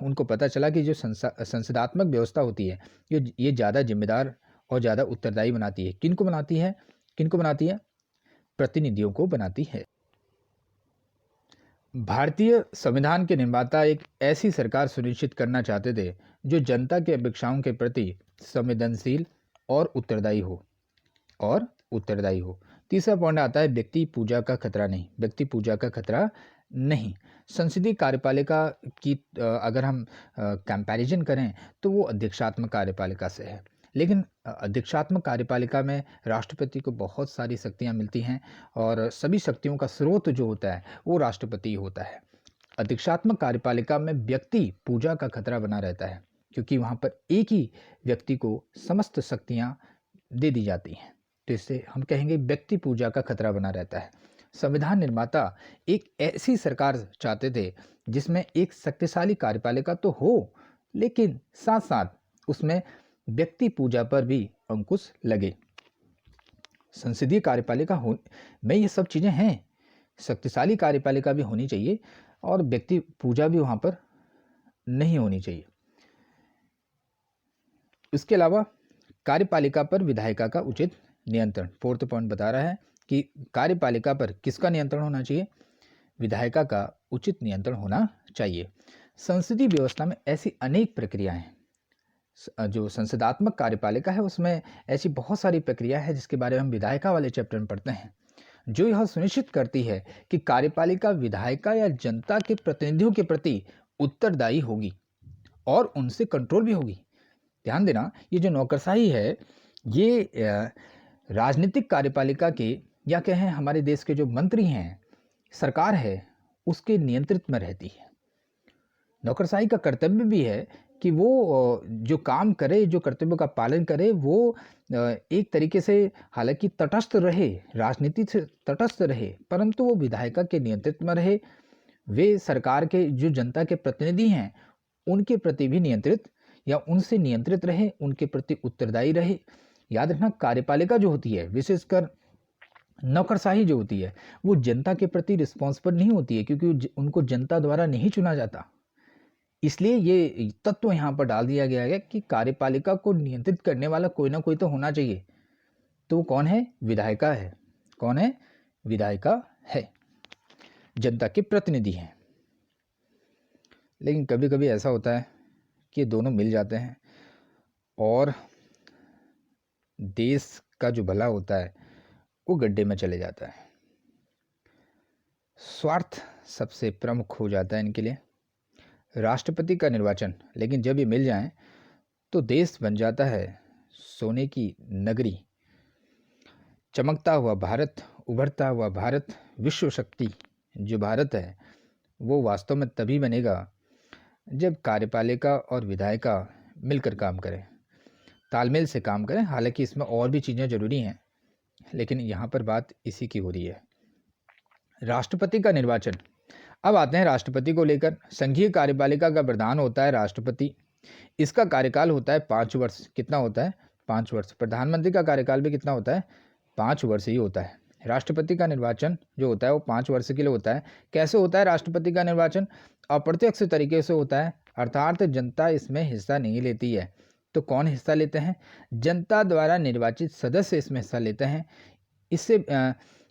उनको पता चला कि जो संसदात्मक व्यवस्था होती है, ये ज़्यादा जिम्मेदार और ज़्यादा उत्तरदायी बनाती है। किनको बनाती है? प्रतिनिधियों को बनाती है। भारतीय संविधान के निर्माता एक ऐसी सरकार सुनिश्चित करना चाहते थे जो जनता के अपेक्षाओं के प्रति संवेदनशील और उत्तरदायी हो। तीसरा पॉइंट आता है, व्यक्ति पूजा का खतरा नहीं। संसदीय कार्यपालिका की अगर हम कंपैरिजन करें तो वो अध्यक्षात्मक कार्यपालिका से है, लेकिन अध्यक्षात्मक कार्यपालिका में राष्ट्रपति को बहुत सारी शक्तियां मिलती हैं और सभी शक्तियों का स्रोत जो होता है वो राष्ट्रपति होता है। अध्यक्षात्मक कार्यपालिका में व्यक्ति पूजा का खतरा बना रहता है, क्योंकि वहाँ पर एक ही व्यक्ति को समस्त शक्तियाँ दे दी जाती हैं। तो इससे हम कहेंगे व्यक्ति पूजा का खतरा बना रहता है। संविधान निर्माता एक ऐसी सरकार चाहते थे जिसमें एक शक्तिशाली कार्यपालिका तो हो, लेकिन साथ साथ उसमें व्यक्ति पूजा पर भी अंकुश लगे। संसदीय कार्यपालिका में ये सब चीज़ें हैं। शक्तिशाली कार्यपालिका भी होनी चाहिए और व्यक्ति पूजा भी वहाँ पर नहीं होनी चाहिए। इसके अलावा कार्यपालिका पर विधायिका का उचित नियंत्रण। 4th पॉइंट बता रहा है कि कार्यपालिका पर किसका नियंत्रण होना चाहिए? विधायिका का उचित नियंत्रण होना चाहिए। संसदीय व्यवस्था में ऐसी अनेक प्रक्रियाएं हैं। जो संसदात्मक कार्यपालिका है उसमें ऐसी बहुत सारी प्रक्रिया है जिसके बारे में हम विधायिका वाले चैप्टर में पढ़ते हैं, जो यह सुनिश्चित करती है कि कार्यपालिका विधायिका या जनता के प्रतिनिधियों के प्रति उत्तरदायी होगी और उनसे कंट्रोल भी होगी। ध्यान देना, ये जो नौकरशाही है ये राजनीतिक कार्यपालिका के या कहें हमारे देश के जो मंत्री हैं, सरकार है, उसके नियंत्रित में रहती है। नौकरशाही का कर्तव्य भी है कि वो जो काम करे, जो कर्तव्यों का पालन करे, वो एक तरीके से हालांकि तटस्थ रहे, राजनीति से तटस्थ रहे, परंतु वो विधायिका के नियंत्रित में रहे। वे सरकार के जो जनता के प्रतिनिधि हैं उनके प्रति भी नियंत्रित या उनसे नियंत्रित रहे, उनके प्रति उत्तरदायी रहे। याद रखना, कार्यपालिका जो होती है, विशेषकर नौकरशाही जो होती है, वो जनता के प्रति रिस्पॉन्सिबल नहीं होती है, क्योंकि उनको जनता द्वारा नहीं चुना जाता। इसलिए ये तत्व यहाँ पर डाल दिया गया है कि कार्यपालिका को नियंत्रित करने वाला कोई ना कोई तो होना चाहिए। तो कौन है? विधायिका है। कौन है? विधायिका है, जनता के प्रतिनिधि हैं। लेकिन कभी कभी ऐसा होता है कि दोनों मिल जाते हैं और देश का जो भला होता है वो गड्ढे में चले जाता है। स्वार्थ सबसे प्रमुख हो जाता है इनके लिए। राष्ट्रपति का निर्वाचन, लेकिन जब ये मिल जाएं तो देश बन जाता है सोने की नगरी। चमकता हुआ भारत, उभरता हुआ भारत, विश्व शक्ति जो भारत है वो वास्तव में तभी बनेगा जब कार्यपालिका और विधायिका मिलकर काम करें, तालमेल से काम करें। हालांकि इसमें और भी चीज़ें ज़रूरी हैं, लेकिन यहाँ पर बात इसी की हो रही है। राष्ट्रपति का निर्वाचन। अब आते हैं राष्ट्रपति को लेकर। संघीय कार्यपालिका का प्रधान होता है राष्ट्रपति। इसका कार्यकाल होता है 5 वर्ष। कितना होता है? 5 वर्ष। प्रधानमंत्री का कार्यकाल भी कितना होता है? 5 वर्ष ही होता है। राष्ट्रपति का निर्वाचन जो होता है वो 5 वर्ष के लिए होता है। कैसे होता है राष्ट्रपति का निर्वाचन? अप्रत्यक्ष तरीके से होता है, अर्थात जनता इसमें हिस्सा नहीं लेती है। तो कौन हिस्सा लेते हैं? जनता द्वारा निर्वाचित सदस्य इसमें हिस्सा लेते हैं। इससे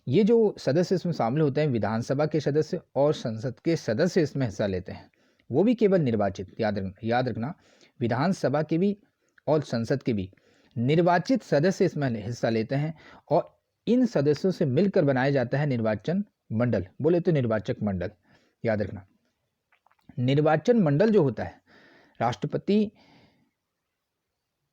ये जो सदस्य इसमें शामिल होते हैं, विधानसभा के सदस्य और संसद के सदस्य इसमें हिस्सा लेते हैं, वो भी केवल निर्वाचित। याद रखना, विधानसभा के भी और संसद के भी निर्वाचित सदस्य इसमें हिस्सा लेते हैं और इन सदस्यों से मिलकर बनाया जाता है निर्वाचन मंडल, बोले तो निर्वाचक मंडल। याद रखना, निर्वाचन मंडल जो होता है, राष्ट्रपति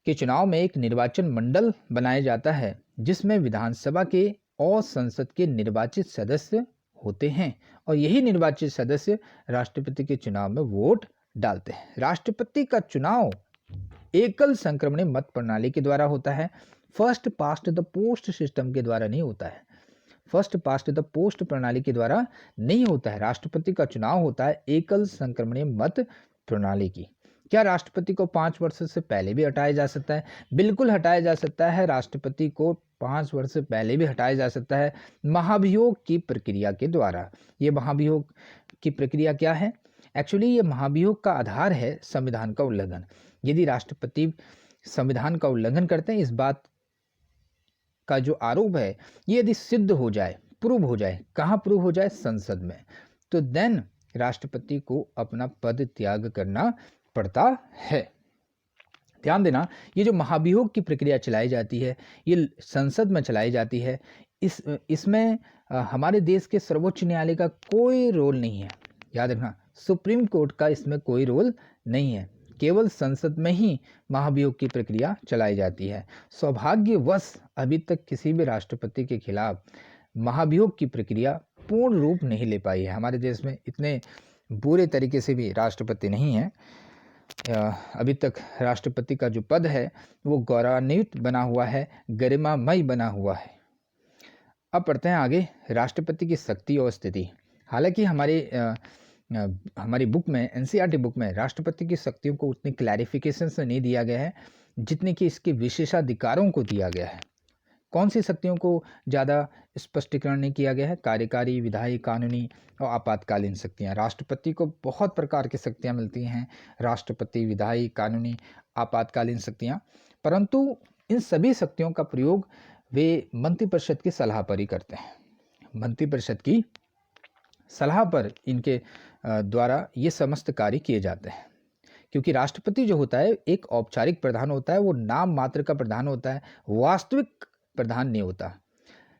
के चुनाव में एक निर्वाचन मंडल बनाया जाता है जिसमें विधानसभा के और संसद के निर्वाचित सदस्य होते हैं, और यही निर्वाचित सदस्य राष्ट्रपति के चुनाव में वोट डालते हैं। राष्ट्रपति का चुनाव एकल संक्रमणीय मत प्रणाली के द्वारा होता है, first past the post system के द्वारा नहीं होता है, फर्स्ट पास्ट द पोस्ट प्रणाली के द्वारा नहीं होता है। राष्ट्रपति का चुनाव होता है एकल संक्रमणीय मत प्रणाली की। क्या राष्ट्रपति को 5 वर्ष से पहले भी हटाया जा सकता है? बिल्कुल हटाया जा सकता है। राष्ट्रपति को 5 वर्ष से पहले भी हटाया जा सकता है महाभियोग की प्रक्रिया के द्वारा। ये महाभियोग की प्रक्रिया क्या है? एक्चुअली ये महाभियोग का आधार है संविधान का उल्लंघन। यदि राष्ट्रपति संविधान का उल्लंघन करते हैं, इस बात का जो आरोप है ये यदि सिद्ध हो जाए, प्रूव हो जाए, कहाँ प्रूव हो जाए? संसद में, तो देन राष्ट्रपति को अपना पद त्याग करना पड़ता है। ध्यान देना, ये जो महाभियोग की प्रक्रिया चलाई जाती है ये संसद में चलाई जाती है। इसमें हमारे देश के सर्वोच्च न्यायालय का कोई रोल नहीं है। याद रखना, सुप्रीम कोर्ट का इसमें कोई रोल नहीं है, केवल संसद में ही महाभियोग की प्रक्रिया चलाई जाती है। सौभाग्यवश अभी तक किसी भी राष्ट्रपति के खिलाफ महाभियोग की प्रक्रिया पूर्ण रूप नहीं ले पाई है। हमारे देश में इतने बुरे तरीके से भी राष्ट्रपति नहीं है। अभी तक राष्ट्रपति का जो पद है वो गौरवान्वित बना हुआ है, गरिमामय बना हुआ है। अब पढ़ते हैं आगे, राष्ट्रपति की शक्ति और स्थिति। हालांकि हमारी बुक में, एनसीईआरटी बुक में राष्ट्रपति की शक्तियों को उतनी क्लैरिफिकेशन से नहीं दिया गया है जितने कि इसके विशेषाधिकारों को दिया गया है। कौन सी शक्तियों को ज़्यादा स्पष्टीकरण नहीं किया गया है? कार्यकारी, विधायी, कानूनी और आपातकालीन शक्तियाँ। राष्ट्रपति को बहुत प्रकार की शक्तियाँ मिलती हैं, राष्ट्रपति, विधायी, कानूनी, आपातकालीन शक्तियाँ, परंतु इन सभी शक्तियों का प्रयोग वे मंत्रिपरिषद की सलाह पर ही करते हैं। मंत्रिपरिषद की सलाह पर इनके द्वारा ये समस्त कार्य किए जाते हैं, क्योंकि राष्ट्रपति जो होता है एक औपचारिक प्रधान होता है, वो नाम मात्र का प्रधान होता है, वास्तविक प्रधान नहीं होता।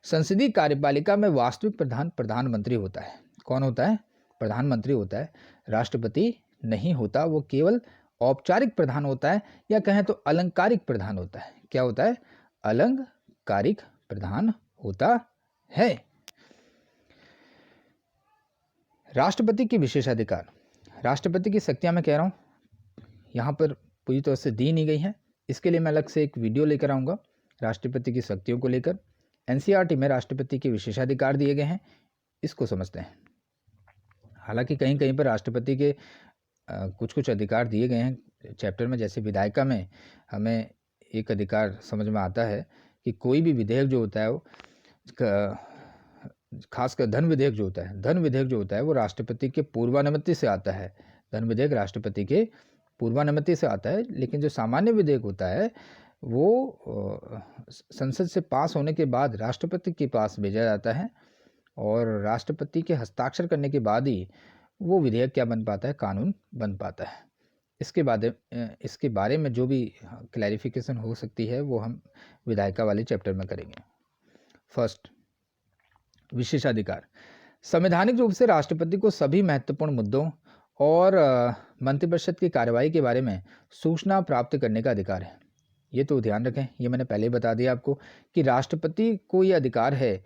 संसदीय कार्यपालिका में वास्तविक प्रधान प्रधानमंत्री होता है। कौन होता है? प्रधानमंत्री होता है, राष्ट्रपति नहीं होता। वो केवल औपचारिक प्रधान होता है, या कहें तो अलंकारिक प्रधान होता है। क्या होता है? अलंकारिक प्रधान होता है। राष्ट्रपति के विशेषाधिकार, राष्ट्रपति की शक्तियां मैं कह रहा हूँ यहाँ पर पूरी तरह से दी नहीं गई हैं। इसके लिए मैं अलग से एक वीडियो लेकर आऊँगा राष्ट्रपति की शक्तियों को लेकर। एनसीईआरटी में राष्ट्रपति के विशेषाधिकार दिए गए हैं, इसको समझते हैं। हालांकि कहीं कहीं पर राष्ट्रपति के कुछ अधिकार दिए गए हैं चैप्टर में, जैसे विधायिका में हमें एक अधिकार समझ में आता है कि कोई भी विधेयक जो होता है वो, खासकर धन विधेयक जो होता है वो राष्ट्रपति के पूर्वानुमति से आता है। धन विधेयक राष्ट्रपति के पूर्वानुमति से आता है, लेकिन जो सामान्य विधेयक होता है वो संसद से पास होने के बाद राष्ट्रपति के पास भेजा जाता है, और राष्ट्रपति के हस्ताक्षर करने के बाद ही वो विधेयक क्या बन पाता है? कानून बन पाता है। इसके बारे में जो भी क्लैरिफिकेशन हो सकती है वो हम विधायिका वाले चैप्टर में करेंगे। फर्स्ट, विशेषाधिकार। संवैधानिक रूप से राष्ट्रपति को सभी महत्वपूर्ण मुद्दों और मंत्रिपरिषद की कार्यवाही के बारे में सूचना प्राप्त करने का अधिकार है। ये तो ध्यान रखें, ये मैंने पहले बता दिया आपको कि राष्ट्रपति को ये अधिकार है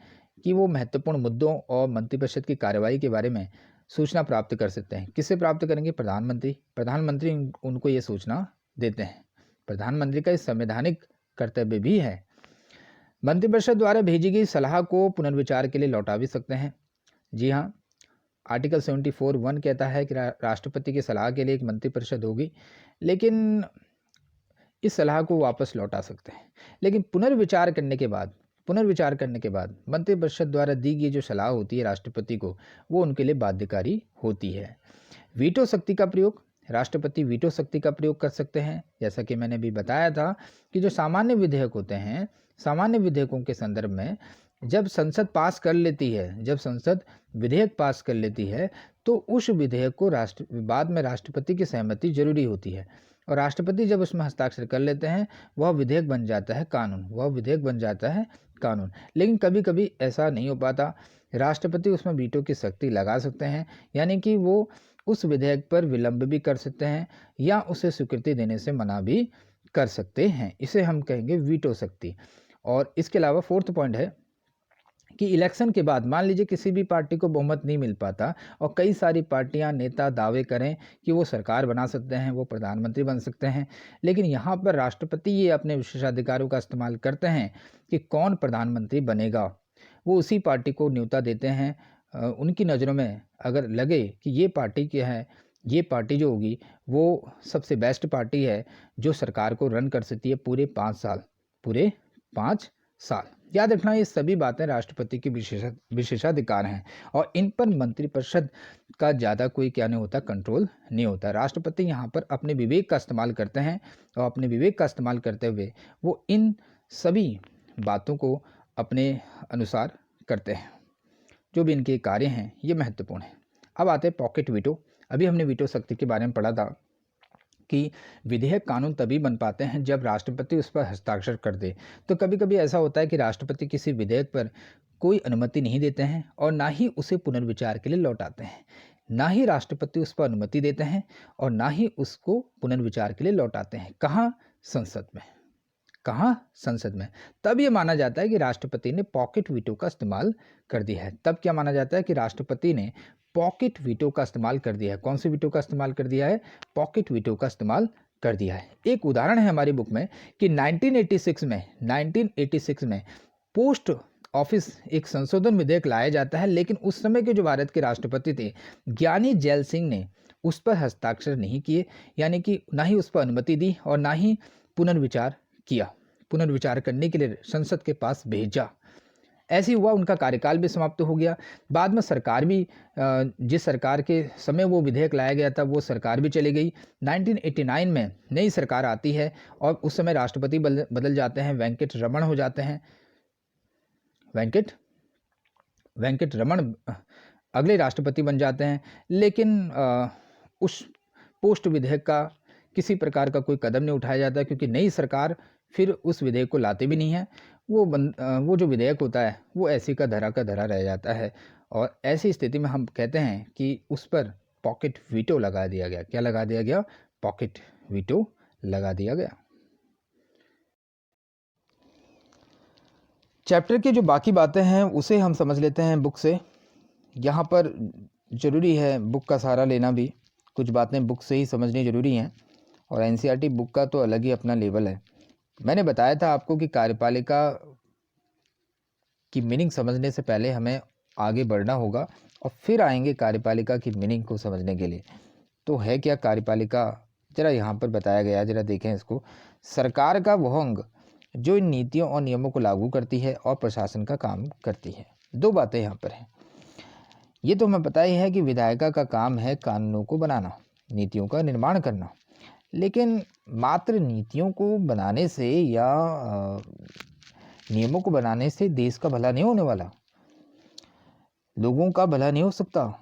कि वो महत्वपूर्ण मुद्दों और मंत्रिपरिषद की कार्यवाही के बारे में सूचना प्राप्त कर सकते हैं। किससे प्राप्त करेंगे? प्रधानमंत्री उनको ये सूचना देते हैं। प्रधानमंत्री का इस संवैधानिक कर्तव्य भी है। मंत्रिपरिषद द्वारा भेजी गई सलाह को पुनर्विचार के लिए लौटा भी सकते हैं। जी हाँ, आर्टिकल 74(1) कहता है कि राष्ट्रपति की सलाह के लिए एक मंत्रिपरिषद होगी, लेकिन इस सलाह को वापस लौटा सकते हैं। लेकिन पुनर्विचार करने के बाद मंत्रिपरिषद द्वारा दी गई जो सलाह होती है राष्ट्रपति को, वो उनके लिए बाध्यकारी होती है। वीटो शक्ति का प्रयोग, राष्ट्रपति वीटो शक्ति का प्रयोग कर सकते हैं। जैसा कि मैंने भी बताया था कि जो सामान्य विधेयक होते हैं, सामान्य विधेयकों के संदर्भ में जब संसद विधेयक पास कर लेती है तो उस विधेयक को बाद में राष्ट्रपति की सहमति जरूरी होती है, और राष्ट्रपति जब उसमें हस्ताक्षर कर लेते हैं वह विधेयक बन जाता है कानून, कानून। लेकिन कभी कभी ऐसा नहीं हो पाता, राष्ट्रपति उसमें वीटो की शक्ति लगा सकते हैं, यानी कि वो उस विधेयक पर विलंब भी कर सकते हैं या उसे स्वीकृति देने से मना भी कर सकते हैं। इसे हम कहेंगे वीटो शक्ति। और इसके अलावा फोर्थ पॉइंट है कि इलेक्शन के बाद मान लीजिए किसी भी पार्टी को बहुमत नहीं मिल पाता और कई सारी पार्टियां नेता दावे करें कि वो सरकार बना सकते हैं, वो प्रधानमंत्री बन सकते हैं, लेकिन यहाँ पर राष्ट्रपति ये अपने विशेषाधिकारों का इस्तेमाल करते हैं कि कौन प्रधानमंत्री बनेगा, वो उसी पार्टी को न्योता देते हैं। उनकी नज़रों में अगर लगे कि ये पार्टी क्या है, ये पार्टी जो होगी वो सबसे बेस्ट पार्टी है जो सरकार को रन कर सकती है पूरे 5 साल, पूरे 5 साल। याद रखना ये सभी बातें राष्ट्रपति के विशेषाधिकार हैं और इन पर मंत्रिपरिषद का ज़्यादा कोई क्या नहीं होता, कंट्रोल नहीं होता। राष्ट्रपति यहाँ पर अपने विवेक का इस्तेमाल करते हैं और अपने विवेक का इस्तेमाल करते हुए वो इन सभी बातों को अपने अनुसार करते हैं। जो भी इनके कार्य हैं ये महत्वपूर्ण है। अब आते हैं पॉकेट वीटो। अभी हमने वीटो शक्ति के बारे में पढ़ा था कि विधेयक कानून तभी बन पाते हैं जब राष्ट्रपति उस पर हस्ताक्षर कर दे। तो कभी कभी ऐसा होता है कि राष्ट्रपति किसी विधेयक पर कोई अनुमति नहीं देते हैं और ना ही उसे पुनर्विचार के लिए लौटाते हैं, ना ही राष्ट्रपति उस पर अनुमति देते हैं और ना ही उसको पुनर्विचार के लिए लौटाते हैं। कहाँ? संसद में। कहाँ? संसद में। तब ये माना जाता है कि राष्ट्रपति ने पॉकेट वीटो का इस्तेमाल कर दिया है। तब क्या माना जाता है कि राष्ट्रपति ने पॉकेट वीटो का इस्तेमाल कर दिया है। कौन से वीटो का इस्तेमाल कर दिया है? पॉकेट वीटो का इस्तेमाल कर दिया है। एक उदाहरण है हमारी बुक में कि 1986 में पोस्ट ऑफिस एक संशोधन विधेयक लाया जाता है, लेकिन उस समय के जो भारत के राष्ट्रपति थे ज्ञानी जैल सिंह ने उस पर हस्ताक्षर नहीं किए, यानी कि ना ही उस पर अनुमति दी और ना ही पुनर्विचार किया, पुनर्विचार करने के लिए संसद के पास भेजा। ऐसे हुआ, उनका कार्यकाल भी समाप्त हो गया। बाद में सरकार भी जिस सरकार के समय वो विधेयक लाया गया था वो सरकार भी चली गई। 1989 में नई सरकार आती है और उस समय राष्ट्रपति बदल जाते हैं, वेंकट रमन हो जाते हैं। वेंकट रमन अगले राष्ट्रपति बन जाते हैं, लेकिन उस पोस्ट विधेयक का किसी प्रकार का कोई कदम नहीं उठाया जाता क्योंकि नई सरकार फिर उस विधेयक को लाते भी नहीं है। वो जो विधेयक होता है वो ऐसी का धरा रह जाता है और ऐसी स्थिति में हम कहते हैं कि उस पर पॉकेट वीटो लगा दिया गया। क्या लगा दिया गया? पॉकेट वीटो लगा दिया गया। चैप्टर की जो बाकी बातें हैं उसे हम समझ लेते हैं बुक से। यहाँ पर ज़रूरी है बुक का सहारा लेना भी, कुछ बातें बुक से ही समझनी ज़रूरी हैं और एनसीईआरटी बुक का तो अलग ही अपना लेवल है। मैंने बताया था आपको कि कार्यपालिका की मीनिंग समझने से पहले हमें आगे बढ़ना होगा और फिर आएंगे कार्यपालिका की मीनिंग को समझने के लिए। तो है क्या कार्यपालिका? जरा यहाँ पर बताया गया, जरा देखें इसको। सरकार का वह अंग जो इन नीतियों और नियमों को लागू करती है और प्रशासन का काम करती है। दो बातें यहाँ पर हैं। ये तो हमें पता ही है कि विधायिका का काम है कानूनों को बनाना, नीतियों का निर्माण करना, लेकिन मात्र नीतियों को बनाने से या नियमों को बनाने से देश का भला नहीं होने वाला, लोगों का भला नहीं हो सकता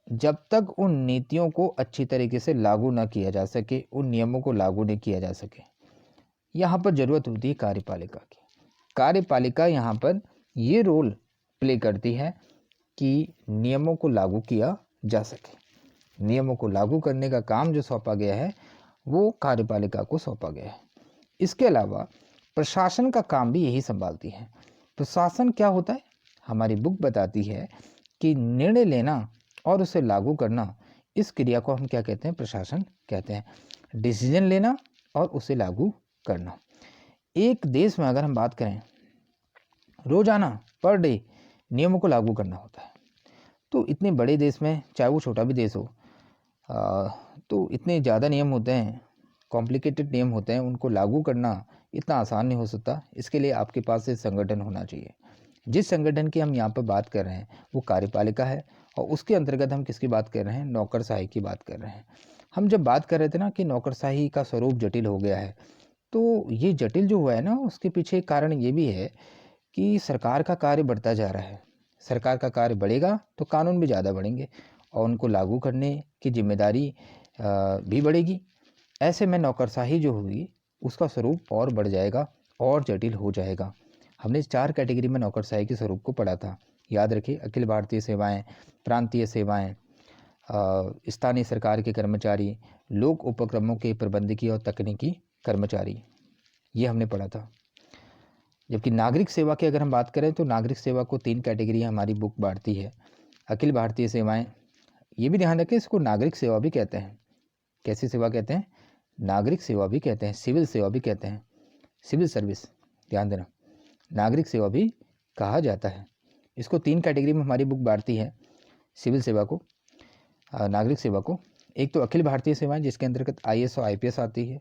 जब तक उन नीतियों को अच्छी तरीके से लागू ना किया जा सके, उन नियमों को लागू नहीं किया जा सके। यहाँ पर ज़रूरत होती है कार्यपालिका की। कार्यपालिका यहाँ पर ये रोल प्ले करती है कि नियमों को लागू किया जा सके। नियमों को लागू करने का काम जो सौंपा गया है वो कार्यपालिका को सौंपा गया है। इसके अलावा प्रशासन का काम भी यही संभालती है। प्रशासन क्या होता है? हमारी बुक बताती है कि निर्णय लेना और उसे लागू करना, इस क्रिया को हम क्या कहते हैं? प्रशासन कहते हैं। डिसीजन लेना और उसे लागू करना। एक देश में अगर हम बात करें, रोजाना पर डे नियमों को लागू करना होता है। तो इतने बड़े देश में, चाहे वो छोटा भी देश हो, तो इतने ज़्यादा नियम होते हैं, कॉम्प्लिकेटेड नियम होते हैं, उनको लागू करना इतना आसान नहीं हो सकता। इसके लिए आपके पास एक संगठन होना चाहिए। जिस संगठन की हम यहाँ पर बात कर रहे हैं वो कार्यपालिका है और उसके अंतर्गत हम किसकी बात कर रहे हैं? नौकरशाही की बात कर रहे हैं। हम जब बात कर रहे थे ना कि नौकरशाही का स्वरूप जटिल हो गया है, तो ये जटिल जो हुआ है ना, उसके पीछे एक कारण ये भी है कि सरकार का कार्य बढ़ता जा रहा है। सरकार का कार्य बढ़ेगा तो कानून भी ज़्यादा बढ़ेंगे और उनको लागू करने की जिम्मेदारी भी बढ़ेगी। ऐसे में नौकरशाही जो होगी उसका स्वरूप और बढ़ जाएगा और जटिल हो जाएगा। हमने 4 कैटेगरी में नौकरशाही के स्वरूप को पढ़ा था। याद रखिए, अखिल भारतीय सेवाएं, प्रांतीय सेवाएं, स्थानीय सरकार के कर्मचारी, लोक उपक्रमों के प्रबंधकीय और तकनीकी कर्मचारी, ये हमने पढ़ा था। जबकि नागरिक सेवा की अगर हम बात करें तो नागरिक सेवा को 3 कैटेगरी हमारी बुक बांटती है। अखिल भारतीय सेवाएं, ये भी ध्यान रखें, इसको नागरिक सेवा भी कहते हैं। कैसी सेवा कहते हैं? नागरिक सेवा भी कहते हैं, सिविल सेवा भी कहते हैं, सिविल सर्विस, ध्यान देना, नागरिक सेवा भी कहा जाता है। इसको 3 कैटेगरी में हमारी बुक बांटती है सिविल सेवा को, नागरिक सेवा को। एक तो अखिल भारतीय सेवाएं जिसके अंतर्गत IAS और IPS आती है,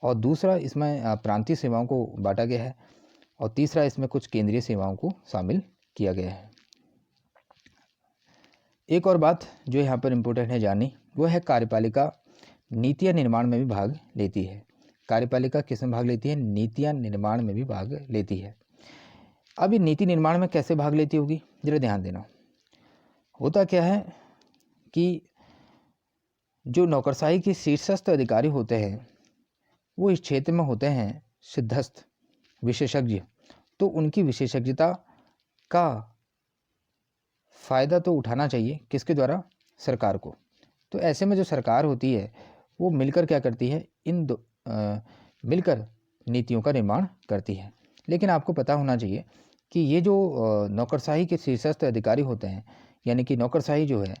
और दूसरा इसमें प्रांतीय सेवाओं को बांटा गया है, और तीसरा इसमें कुछ केंद्रीय सेवाओं को शामिल किया गया है। एक और बात जो यहाँ पर इम्पोर्टेंट है जाननी, वो है कार्यपालिका नीतियाँ निर्माण में भी भाग लेती है। कार्यपालिका किस में भाग लेती है? नीतियाँ निर्माण में भी भाग लेती है। अब ये नीति निर्माण में कैसे भाग लेती होगी, जरा ध्यान देना। होता क्या है कि जो नौकरशाही के शीर्षस्थ अधिकारी होते हैं वो इस क्षेत्र में होते हैं सिद्धस्थ, विशेषज्ञ, तो उनकी विशेषज्ञता का फ़ायदा तो उठाना चाहिए किसके द्वारा? सरकार को। तो ऐसे में जो सरकार होती है वो मिलकर क्या करती है? मिलकर नीतियों का निर्माण करती है। लेकिन आपको पता होना चाहिए कि ये जो नौकरशाही के शीर्षस्थ अधिकारी होते हैं, यानी कि नौकरशाही जो है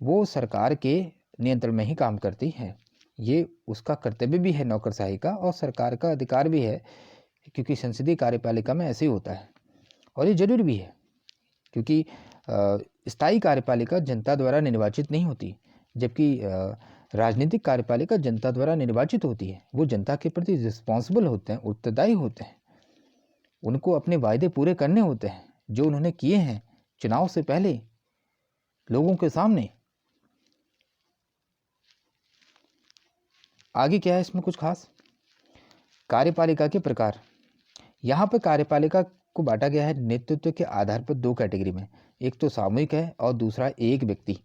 वो सरकार के नियंत्रण में ही काम करती है। ये उसका कर्तव्य भी है नौकरशाही का, और सरकार का अधिकार भी है, क्योंकि संसदीय कार्यपालिका में ऐसे ही होता है। और ये जरूरी भी है, क्योंकि स्थायी कार्यपालिका जनता द्वारा निर्वाचित नहीं होती, जबकि राजनीतिक कार्यपालिका जनता द्वारा निर्वाचित होती है। वो जनता के प्रति रिस्पॉन्सिबल होते हैं, उत्तरदायी होते हैं, उनको अपने वायदे पूरे करने होते हैं जो उन्होंने किए हैं चुनाव से पहले लोगों के सामने। आगे क्या है इसमें कुछ खास? कार्यपालिका के प्रकार। यहाँ पर कार्यपालिका को बांटा गया है नेतृत्व के आधार पर 2 कैटेगरी में। एक तो सामूहिक है और दूसरा एक व्यक्ति।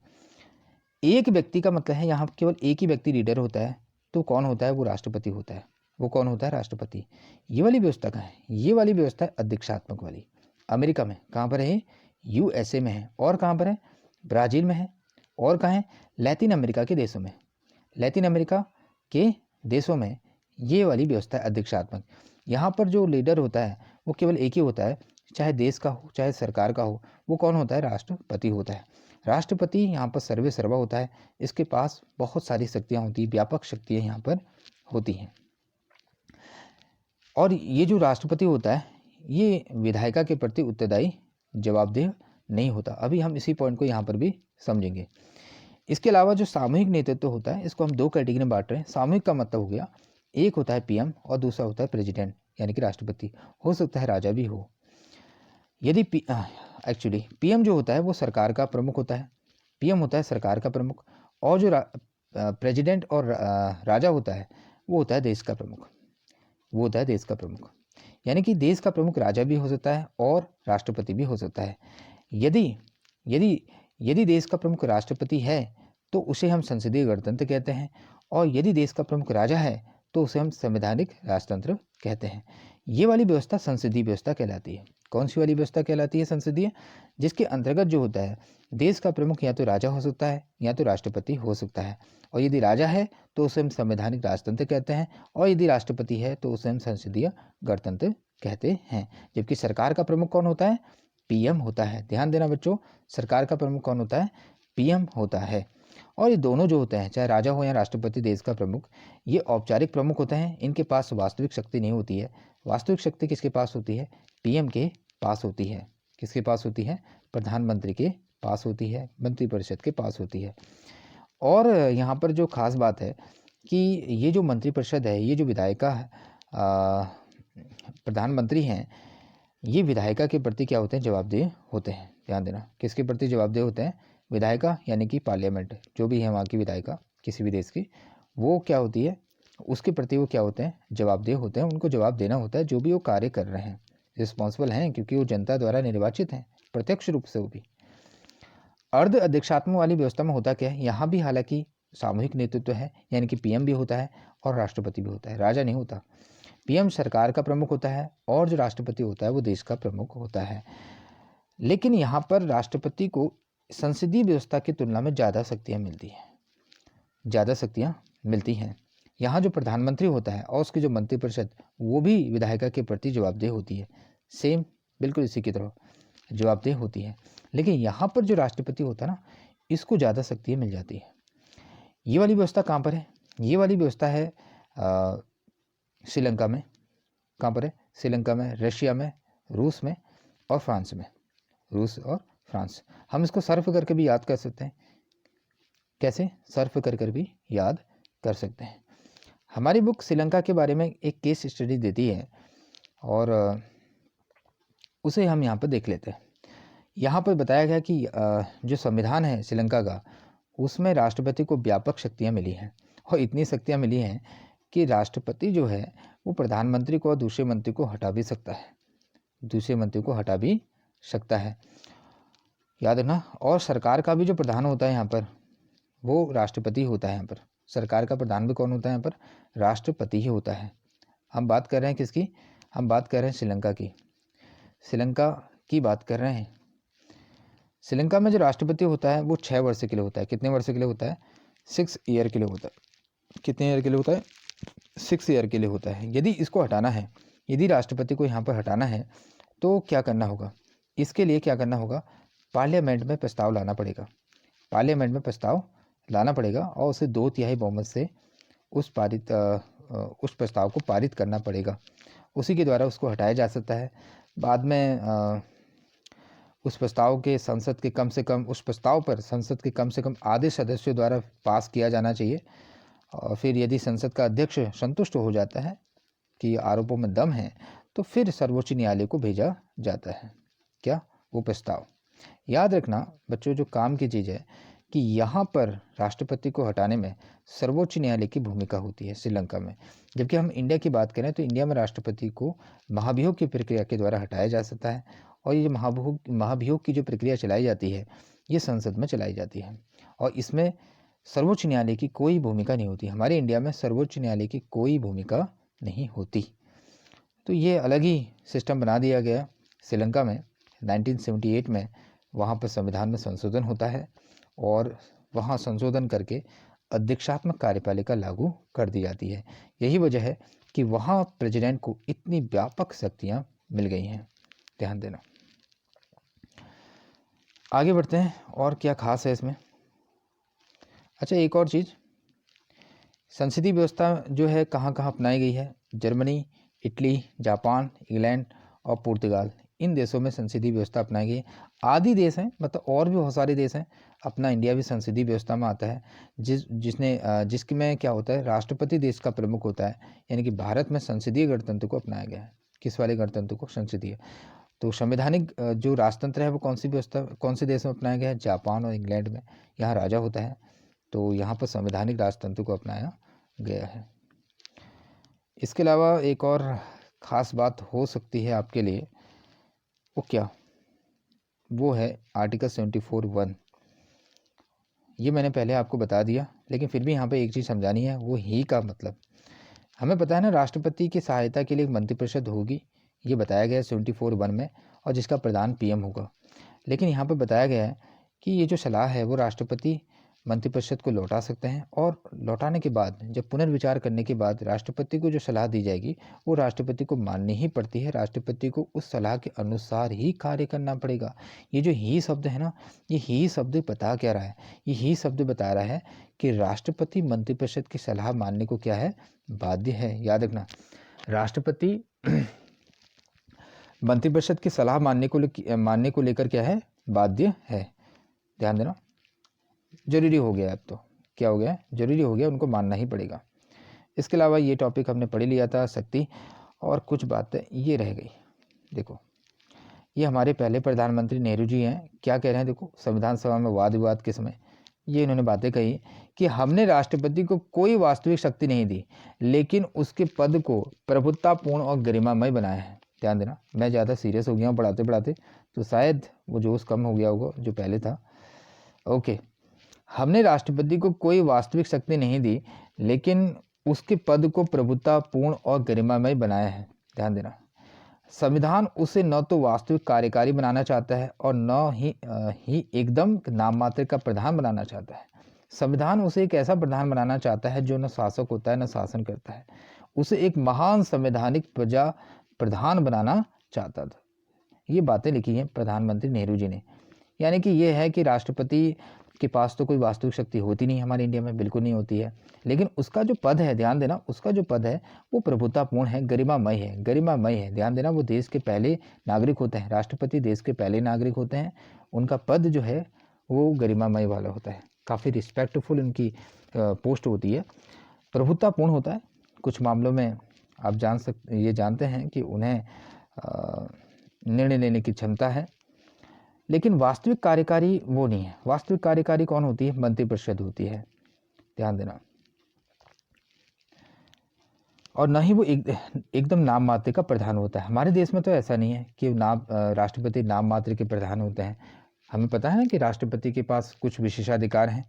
एक व्यक्ति का मतलब है यहाँ केवल एक ही व्यक्ति लीडर होता है। तो कौन होता है? वो राष्ट्रपति होता है। वो कौन होता है? राष्ट्रपति। ये वाली व्यवस्था कहाँ है? ये वाली व्यवस्था है अध्यक्षात्मक वाली। अमेरिका में। कहाँ पर है? USA में है। और कहाँ पर है? ब्राज़ील में है। और कहाँ है? लैटिन अमेरिका के देशों में। लैटिन अमेरिका के देशों में ये वाली व्यवस्था है अध्यक्षात्मक। यहाँ पर जो लीडर होता है वो केवल एक ही होता है, चाहे देश का हो चाहे सरकार का हो। वो कौन होता है? राष्ट्रपति होता है। राष्ट्रपति यहाँ पर सर्वे सर्वा होता है। इसके पास बहुत सारी शक्तियाँ होती हैं, व्यापक शक्तियाँ यहाँ पर होती हैं। और ये जो राष्ट्रपति होता है ये विधायिका के प्रति उत्तरदायी, जवाबदेह नहीं होता। अभी हम इसी पॉइंट को यहाँ पर भी समझेंगे। इसके अलावा जो सामूहिक नेतृत्व होता है इसको हम 2 कैटेगरी में बांट रहे हैं। सामूहिक का मतलब हो गया, एक होता है PM और दूसरा होता है प्रेसिडेंट, यानी कि राष्ट्रपति। हो सकता है राजा भी हो। यदि एक्चुअली PM जो होता है वो सरकार का प्रमुख होता है। PM होता है सरकार का प्रमुख, और जो प्रेसिडेंट और राजा होता है वो होता है देश का प्रमुख। वो होता है देश का प्रमुख, यानी कि देश का प्रमुख राजा भी हो सकता है और राष्ट्रपति भी हो सकता है। यदि यदि यदि देश का प्रमुख राष्ट्रपति है तो उसे हम संसदीय गणतंत्र कहते हैं, और यदि देश का प्रमुख राजा है तो उसे हम संवैधानिक राजतंत्र कहते हैं। ये वाली व्यवस्था संसदीय व्यवस्था कहलाती है। कौन सी वाली व्यवस्था कहलाती है? संसदीय, जिसके अंतर्गत जो होता है देश का प्रमुख या तो राजा हो सकता है या तो राष्ट्रपति हो सकता है। और यदि राजा है तो उसे हम संवैधानिक राजतंत्र कहते हैं, और यदि राष्ट्रपति है तो उसे हम संसदीय गणतंत्र कहते हैं। जबकि सरकार का प्रमुख कौन होता है? PM होता है। ध्यान देना बच्चों, सरकार का प्रमुख कौन होता है? PM होता है। और ये दोनों जो होते हैं, चाहे राजा हो या राष्ट्रपति, देश का प्रमुख, ये औपचारिक प्रमुख होते हैं। इनके पास वास्तविक शक्ति नहीं होती है। वास्तविक शक्ति किसके पास होती है? PM के पास होती है। किसके पास होती है? प्रधानमंत्री के पास होती है, मंत्रिपरिषद के पास होती है। और यहाँ पर जो खास बात है कि ये जो मंत्रिपरिषद है, ये जो विधायिका प्रधानमंत्री हैं, ये विधायिका के प्रति क्या होते हैं? जवाबदेह होते हैं। ध्यान देना, किसके प्रति जवाबदेह होते हैं? विधायिका, यानी कि पार्लियामेंट जो भी है वहाँ की विधायिका किसी भी देश की, वो क्या होती है? उसके प्रति वो क्या होते हैं? जवाबदेह होते हैं। उनको जवाब देना होता है जो भी वो कार्य कर रहे हैं, रिस्पॉन्सिबल हैं, क्योंकि वो जनता द्वारा निर्वाचित हैं प्रत्यक्ष रूप से। वो भी अर्ध अध्यक्षात्मक वाली व्यवस्था में होता क्या है? यहाँ भी हालांकि सामूहिक नेतृत्व है, यानी कि PM भी होता है और राष्ट्रपति भी होता है, राजा नहीं होता। पीएम सरकार का प्रमुख होता है और जो राष्ट्रपति होता है वो देश का प्रमुख होता है। लेकिन यहाँ पर राष्ट्रपति को संसदीय व्यवस्था की तुलना में ज़्यादा शक्तियाँ मिलती हैं, ज़्यादा शक्तियाँ मिलती हैं। यहाँ जो प्रधानमंत्री होता है और उसकी जो मंत्रिपरिषद वो भी विधायिका के प्रति जवाबदेह होती है, सेम बिल्कुल इसी की तरह जवाबदेह होती है। लेकिन यहाँ पर जो राष्ट्रपति होता है ना, इसको ज़्यादा शक्तियाँ मिल जाती है। ये वाली व्यवस्था कहाँ पर है? ये वाली व्यवस्था है श्रीलंका में। कहाँ पर है? श्रीलंका में, रशिया में, रूस में और फ्रांस में। रूस और फ्रांस। हम इसको सर्फ करके भी याद कर सकते हैं। कैसे? सर्फ कर भी याद कर सकते हैं। हमारी बुक श्रीलंका के बारे में एक केस स्टडी देती है और उसे हम यहाँ पर देख लेते हैं। यहाँ पर बताया गया कि जो संविधान है श्रीलंका का, उसमें राष्ट्रपति को व्यापक शक्तियाँ मिली हैं और इतनी शक्तियाँ मिली हैं कि राष्ट्रपति जो है वो प्रधानमंत्री को और दूसरे मंत्री को हटा भी सकता है, दूसरे मंत्री को हटा भी सकता है, याद रखना। और सरकार का भी जो प्रधान होता है यहाँ पर वो राष्ट्रपति होता है। यहाँ पर सरकार का प्रधान भी कौन होता है? यहाँ पर राष्ट्रपति ही होता है। हम बात कर रहे हैं किसकी? हम बात कर रहे हैं श्रीलंका की। श्रीलंका की बात कर रहे हैं। श्रीलंका में जो राष्ट्रपति होता है वो 6 वर्ष के लिए होता है। कितने वर्ष के लिए होता है? 6 ईयर के लिए होता है। कितने ईयर के लिए होता है? 6 ईयर के लिए होता है। यदि इसको हटाना है, यदि राष्ट्रपति को यहाँ पर हटाना है तो क्या करना होगा? इसके लिए क्या करना होगा? पार्लियामेंट में प्रस्ताव लाना पड़ेगा। पार्लियामेंट में प्रस्ताव लाना पड़ेगा और उसे 2/3 बहुमत से उस प्रस्ताव को पारित करना पड़ेगा। उसी के द्वारा उसको हटाया जा सकता है। बाद में उस प्रस्ताव के संसद के कम से कम, उस प्रस्ताव पर संसद के कम से कम आधे सदस्यों द्वारा पास किया जाना चाहिए। और फिर यदि संसद का अध्यक्ष संतुष्ट हो जाता है कि आरोपों में दम है तो फिर सर्वोच्च न्यायालय को भेजा जाता है। क्या? वो प्रस्ताव। याद रखना बच्चों, जो काम की चीज़ है कि यहाँ पर राष्ट्रपति को हटाने में सर्वोच्च न्यायालय की भूमिका होती है श्रीलंका में। जबकि हम इंडिया की बात करें तो इंडिया में राष्ट्रपति को महाभियोग की प्रक्रिया के द्वारा हटाया जा सकता है और ये महाभियोग की जो प्रक्रिया चलाई जाती है ये संसद में चलाई जाती है और इसमें सर्वोच्च न्यायालय की कोई भूमिका नहीं होती। हमारे इंडिया में सर्वोच्च न्यायालय की कोई भूमिका नहीं होती। तो ये अलग ही सिस्टम बना दिया गया श्रीलंका में 1978 में। वहाँ पर संविधान में संशोधन होता है और वहाँ संशोधन करके अध्यक्षात्मक कार्यपालिका लागू कर दी जाती है। यही वजह है कि वहाँ प्रेसिडेंट को इतनी व्यापक शक्तियाँ मिल गई हैं। ध्यान देना। आगे बढ़ते हैं और क्या खास है इसमें। अच्छा, एक और चीज़, संसदीय व्यवस्था जो है कहाँ कहाँ अपनाई गई है? जर्मनी, इटली, जापान, इंग्लैंड और पुर्तगाल, इन देशों में संसदीय व्यवस्था अपनाई गई है। आदि देश हैं, मतलब और भी बहुत सारे देश हैं। अपना इंडिया भी संसदीय व्यवस्था में आता है जिसकी में क्या होता है, राष्ट्रपति देश का प्रमुख होता है। यानी कि भारत में संसदीय गणतंत्र को अपनाया गया है। किस वाले गणतंत्र को? संसदीय। तो संवैधानिक जो राजतंत्र है वो कौन से देश में अपनाया गया है? जापान और इंग्लैंड में। यहाँ राजा होता है तो यहाँ पर संवैधानिक राजतंत्र को अपनाया गया है। इसके अलावा एक और ख़ास बात हो सकती है आपके लिए, वो क्या? वो है आर्टिकल 74(1). ये मैंने पहले आपको बता दिया, लेकिन फिर भी यहाँ पे एक चीज़ समझानी है, वो ही का मतलब। हमें पता है ना, राष्ट्रपति की सहायता के लिए एक मंत्रिपरिषद होगी, ये बताया गया है 74(1) में, और जिसका प्रधान पीएम होगा। लेकिन यहाँ पर बताया गया है कि ये जो सलाह है वो राष्ट्रपति मंत्रिपरिषद को लौटा सकते हैं और लौटाने के बाद, जब पुनर्विचार करने के बाद राष्ट्रपति को जो सलाह दी जाएगी वो राष्ट्रपति को माननी ही पड़ती है। राष्ट्रपति को उस सलाह के अनुसार ही कार्य करना पड़ेगा। ये जो ही शब्द है ना, ये ही शब्द बता क्या रहा है? ये ही शब्द बता रहा है कि राष्ट्रपति मंत्रिपरिषद की सलाह मानने को क्या है? बाध्य है। याद रखना, राष्ट्रपति मंत्रिपरिषद की सलाह मानने को लेकर क्या है? बाध्य है। ध्यान देना, जरूरी हो गया। अब तो क्या हो गया? जरूरी हो गया, उनको मानना ही पड़ेगा। इसके अलावा ये टॉपिक हमने पढ़ लिया था, शक्ति, और कुछ बातें ये रह गई। देखो, ये हमारे पहले प्रधानमंत्री नेहरू जी हैं। क्या कह रहे हैं? देखो, संविधान सभा में वाद विवाद के समय ये इन्होंने बातें कही कि हमने राष्ट्रपति को कोई वास्तविक शक्ति नहीं दी, लेकिन उसके पद को प्रभुत्वपूर्ण और गरिमामय बनाया है। ध्यान देना, मैं ज़्यादा सीरियस हो गया हूँ पढ़ाते पढ़ाते, तो शायद वो जोश कम हो गया होगा जो पहले था। ओके, हमने राष्ट्रपति को कोई वास्तविक शक्ति नहीं दी, लेकिन उसके पद को प्रभुतापूर्ण और गरिमामय बनाया है। ध्यान देना, संविधान उसे न तो वास्तविक कार्यकारी बनाना चाहता है और न ही एकदम नाम मात्र का प्रधान बनाना चाहता है। संविधान उसे एक ऐसा प्रधान बनाना चाहता है जो न शासक होता है न शासन करता है। उसे एक महान संवैधानिक प्रजा प्रधान बनाना चाहता था। ये बातें लिखी हैं प्रधानमंत्री नेहरू जी ने। यानी कि ये है कि राष्ट्रपति के पास तो कोई वास्तविक शक्ति होती नहीं, हमारे इंडिया में बिल्कुल नहीं होती है, लेकिन उसका जो पद है, ध्यान देना, उसका जो पद है वो प्रभुतापूर्ण है, गरिमामय है, गरिमामय है। ध्यान देना, वो देश के पहले नागरिक होते हैं, राष्ट्रपति देश के पहले नागरिक होते हैं, उनका पद जो है वो गरिमामय वाला होता है, काफ़ी रिस्पेक्टफुल उनकी पोस्ट होती है, प्रभुतापूर्ण होता है। कुछ मामलों में आप ये जानते हैं कि उन्हें निर्णय लेने की क्षमता है, लेकिन वास्तविक कार्यकारी वो नहीं है। वास्तविक कार्यकारी कौन होती है? मंत्रिपरिषद होती है, ध्यान देना। और न ही वो एकदम नाम मात्र का प्रधान होता है। हमारे देश में तो ऐसा नहीं है कि राष्ट्रपति नाम मात्र के प्रधान होते हैं। हमें पता है ना कि राष्ट्रपति के पास कुछ विशेषाधिकार हैं।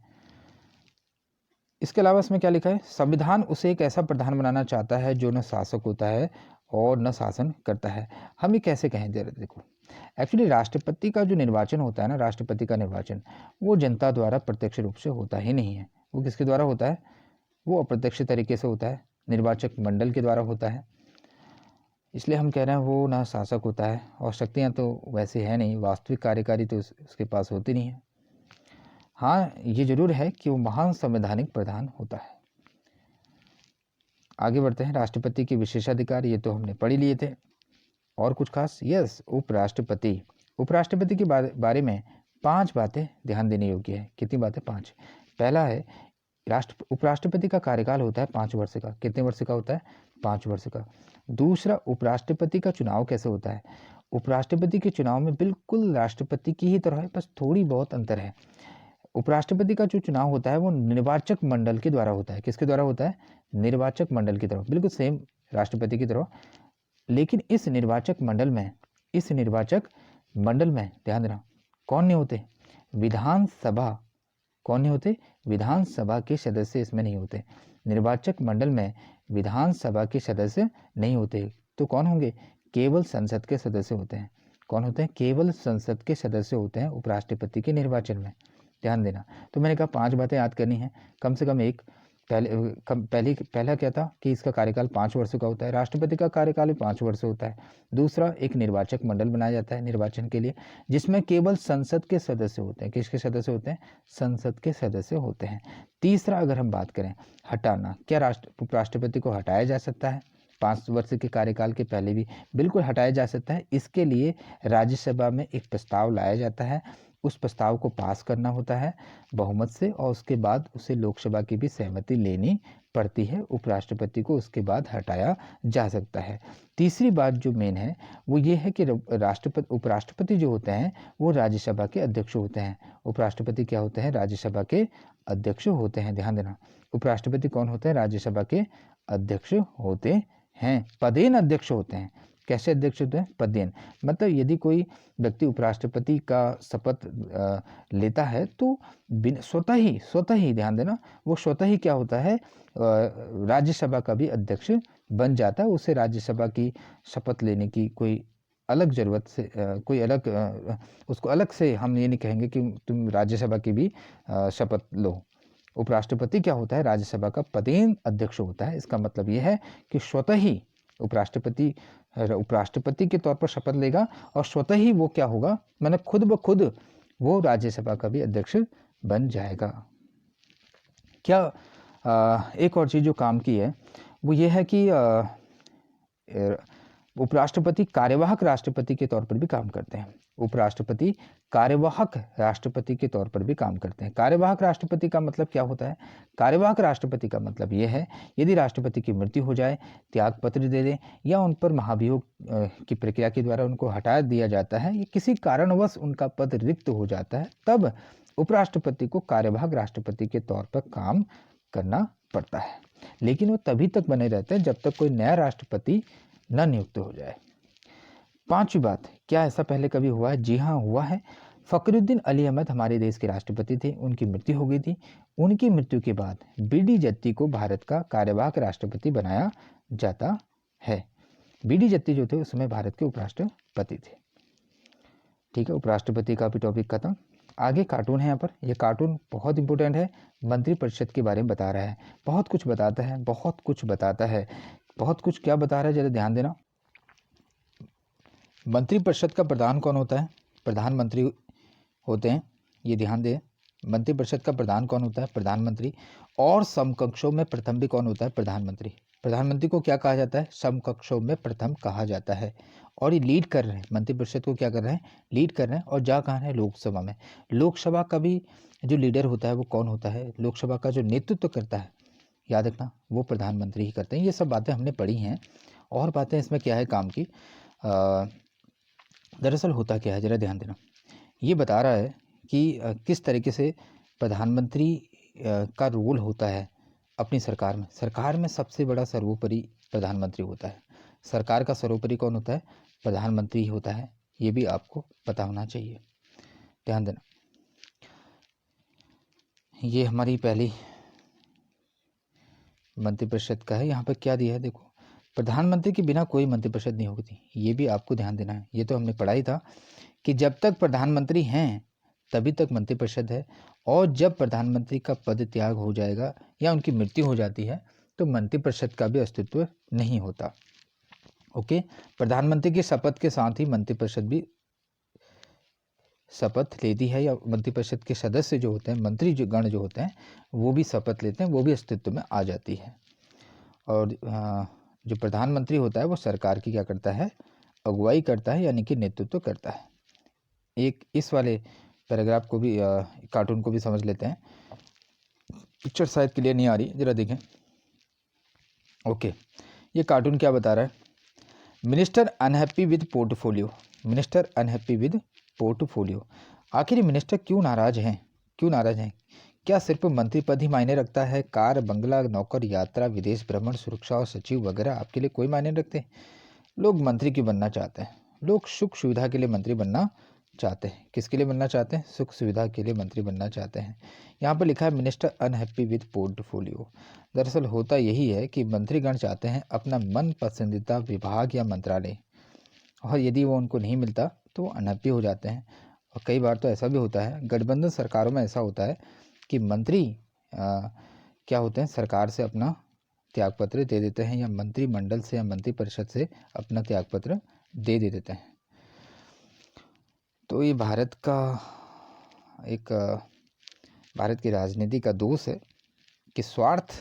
इसके अलावा इसमें क्या लिखा है? संविधान उसे एक ऐसा प्रधान बनाना चाहता है जो न शासक होता है और न शासन करता है। हम ये कैसे कहें? देखो, एक्चुअली राष्ट्रपति का जो निर्वाचन होता है ना, राष्ट्रपति का निर्वाचन, वो जनता द्वारा प्रत्यक्ष रूप से होता ही नहीं है। वो किसके द्वारा होता है? वो अप्रत्यक्ष तरीके से होता है, निर्वाचक मंडल के द्वारा होता है। इसलिए हम कह रहे हैं वो ना शासक होता है, और शक्तियाँ तो वैसे है नहीं, वास्तविक कार्यकारी तो उसके पास होती नहीं है। हाँ, ये जरूर है कि वो महान संवैधानिक प्रधान होता है। आगे बढ़ते हैं। राष्ट्रपति के विशेषाधिकार ये तो हमने पढ़ ही लिए थे। और कुछ खास? यस, उपराष्ट्रपति। उपराष्ट्रपति के बारे में 5 बातें ध्यान देने योग्य है। कितनी बातें? 5। पहला है, उपराष्ट्रपति का कार्यकाल होता है 5 वर्ष का। कितने वर्ष का होता है? 5 वर्ष का। दूसरा, उपराष्ट्रपति का चुनाव कैसे होता है? उपराष्ट्रपति के चुनाव में बिल्कुल राष्ट्रपति की ही तरह है, बस थोड़ी बहुत अंतर है। उपराष्ट्रपति का जो चुनाव होता है वो निर्वाचक मंडल के द्वारा होता है। किसके द्वारा होता है? निर्वाचक मंडल की तरह, बिल्कुल सेम राष्ट्रपति की तरह। लेकिन इस निर्वाचक मंडल में ध्यान देना, कौन नहीं होते? विधानसभा। कौन नहीं होते? विधानसभा के सदस्य इसमें नहीं होते। निर्वाचक मंडल में विधानसभा के सदस्य नहीं होते, तो कौन होंगे? केवल संसद के सदस्य होते हैं। कौन होते हैं? केवल संसद के सदस्य होते हैं उपराष्ट्रपति के निर्वाचन में। ध्यान देना। तो मैंने कहा 5 बातें याद करनी है, कम से कम एक। पहला क्या था कि इसका कार्यकाल 5 वर्ष का होता है। राष्ट्रपति का कार्यकाल भी 5 वर्ष होता है। दूसरा, एक निर्वाचक मंडल बनाया जाता है निर्वाचन के लिए, जिसमें केवल संसद के सदस्य होते हैं। किसके सदस्य होते हैं? संसद के सदस्य होते हैं। तीसरा, अगर हम बात करें हटाना, क्या उपराष्ट्रपति को हटाया जा सकता है? 5 वर्ष के कार्यकाल के पहले भी बिल्कुल हटाया जा सकता है। इसके लिए राज्यसभा में एक प्रस्ताव लाया जाता है, उस प्रस्ताव को पास करना होता है बहुमत से, और उसके बाद उसे लोकसभा की भी सहमति लेनी पड़ती है। उपराष्ट्रपति को उसके बाद हटाया जा सकता है। तीसरी बात जो मेन है वो ये है कि उपराष्ट्रपति जो होते हैं वो राज्यसभा के अध्यक्ष होते हैं। उपराष्ट्रपति क्या होते हैं? राज्यसभा के अध्यक्ष होते हैं। ध्यान देना, उपराष्ट्रपति कौन होते हैं? राज्यसभा के अध्यक्ष होते हैं, पदेन अध्यक्ष होते हैं। कैसे अध्यक्ष होते हैं? पदेन, मतलब यदि कोई व्यक्ति उपराष्ट्रपति का शपथ लेता है तो स्वतः ही ध्यान देना, वो स्वतः ही क्या होता है? राज्यसभा का भी अध्यक्ष बन जाता है। उसे राज्यसभा की शपथ लेने की कोई अलग जरूरत से उसको अलग से हम ये नहीं कहेंगे कि तुम राज्यसभा की भी शपथ लो। उपराष्ट्रपति क्या होता है? राज्यसभा का पदेन अध्यक्ष होता है। इसका मतलब यह है कि स्वतः ही उपराष्ट्रपति के तौर पर शपथ लेगा और स्वतः ही वो क्या होगा? मैंने खुद ब खुद वो राज्यसभा का भी अध्यक्ष बन जाएगा। एक और चीज़ जो काम की है वो ये है कि उपराष्ट्रपति कार्यवाहक राष्ट्रपति के तौर पर भी काम करते हैं। उपराष्ट्रपति कार्यवाहक राष्ट्रपति के तौर पर भी काम करते हैं। कार्यवाहक राष्ट्रपति का मतलब क्या होता है? कार्यवाहक राष्ट्रपति का मतलब यह है, यदि राष्ट्रपति की मृत्यु हो जाए, त्याग पत्र दे दें, या उन पर महाभियोग की प्रक्रिया के द्वारा उनको हटा दिया जाता है, या किसी कारणवश उनका पद रिक्त हो जाता है, तब उपराष्ट्रपति को कार्यवाहक राष्ट्रपति के तौर पर काम करना पड़ता है। लेकिन वो तभी तक बने रहते हैं जब तक कोई नया राष्ट्रपति न नियुक्त हो जाए। 5वीं बात, क्या ऐसा पहले कभी हुआ है? जी हाँ, हुआ है। फ़खरुद्दीन अली अहमद हमारे देश के राष्ट्रपति थे, उनकी मृत्यु हो गई थी। उनकी मृत्यु के बाद बीडी जत्ती को भारत का कार्यवाहक राष्ट्रपति बनाया जाता है। बीडी जत्ती जो थे उस समय भारत के उपराष्ट्रपति थे। ठीक है, उपराष्ट्रपति का भी टॉपिक खत्म। आगे कार्टून है यहाँ पर। यह कार्टून बहुत इंपॉर्टेंट है, मंत्रिपरिषद के बारे में बता रहा है, बहुत कुछ बताता है, बहुत कुछ बताता है। बहुत कुछ क्या बता रहा है जरा ध्यान देना। मंत्रिपरिषद का प्रधान कौन होता है? प्रधानमंत्री होते हैं, ये ध्यान दें। मंत्रिपरिषद का प्रधान कौन होता है? प्रधानमंत्री। और समकक्षों में प्रथम भी कौन होता है? प्रधानमंत्री। प्रधानमंत्री को क्या कहा जाता है? समकक्षों में प्रथम कहा जाता है। और ये लीड कर रहे हैं, मंत्रिपरिषद को क्या कर रहे हैं? लीड कर रहे हैं। और जा कहाँ है? लोकसभा में। लोकसभा का भी जो लीडर होता है वो कौन होता है? लोकसभा का जो नेतृत्व करता है, याद रखना, वो प्रधानमंत्री ही करते हैं। ये सब बातें हमने पढ़ी हैं। और बातें इसमें क्या है काम की, दरअसल होता क्या है जरा ध्यान देना। ये बता रहा है कि किस तरीके से प्रधानमंत्री का रोल होता है अपनी सरकार में। सरकार में सबसे बड़ा सर्वोपरि प्रधानमंत्री होता है। सरकार का सर्वोपरि कौन होता है? प्रधानमंत्री ही होता है। ये भी आपको पता होना चाहिए, ध्यान देना। ये हमारी पहली मंत्रिपरिषद का है। यहाँ पर क्या दिया है देखो, प्रधानमंत्री के बिना कोई मंत्रिपरिषद नहीं होती। ये भी आपको ध्यान देना है। ये तो हमने पढ़ा ही था कि जब तक प्रधानमंत्री हैं तभी तक मंत्रिपरिषद है, और जब प्रधानमंत्री का पद त्याग हो जाएगा या उनकी मृत्यु हो जाती है तो मंत्रिपरिषद का भी अस्तित्व नहीं होता। ओके, प्रधानमंत्री की शपथ के साथ ही मंत्रिपरिषद भी शपथ लेती है, या मंत्रिपरिषद के सदस्य जो होते हैं, मंत्री जो गण जो होते हैं, वो भी शपथ लेते हैं, वो भी अस्तित्व में आ जाती है। और जो प्रधानमंत्री होता है वो सरकार की क्या करता है? अगुवाई करता है, यानी कि नेतृत्व करता है। एक इस वाले पैराग्राफ को भी, कार्टून को भी समझ लेते हैं। पिक्चर शायद क्लियर नहीं आ रही, जरा देखें। ओके, ये कार्टून क्या बता रहा है? Minister unhappy with portfolio. Minister unhappy with portfolio. आखिर ये मिनिस्टर क्यों नाराज हैं? क्यों नाराज हैं? क्या सिर्फ मंत्री पद ही मायने रखता है? कार, बंगला, नौकर, यात्रा, विदेश भ्रमण, सुरक्षा और सचिव वगैरह आपके लिए कोई मायने रखते? लोग मंत्री क्यों बनना चाहते हैं? लोग सुख सुविधा के लिए मंत्री बनना चाहते हैं। किसके लिए बनना चाहते हैं? सुख सुविधा के लिए मंत्री बनना चाहते हैं। यहाँ पर लिखा है मिनिस्टर अनहैप्पी विद पोर्टफोलियो। दरअसल होता यही है कि मंत्रीगण चाहते हैं अपना मन पसंदीदा विभाग या मंत्रालय, और यदि वो उनको नहीं मिलता तो वो अनहैप्पी हो जाते हैं। और कई बार तो ऐसा भी होता है, गठबंधन सरकारों में ऐसा होता है कि मंत्री क्या होते हैं, सरकार से अपना त्यागपत्र दे देते हैं, या मंत्रिमंडल से या मंत्रिपरिषद से अपना त्यागपत्र दे देते हैं। तो ये भारत की राजनीति का दोष है कि स्वार्थ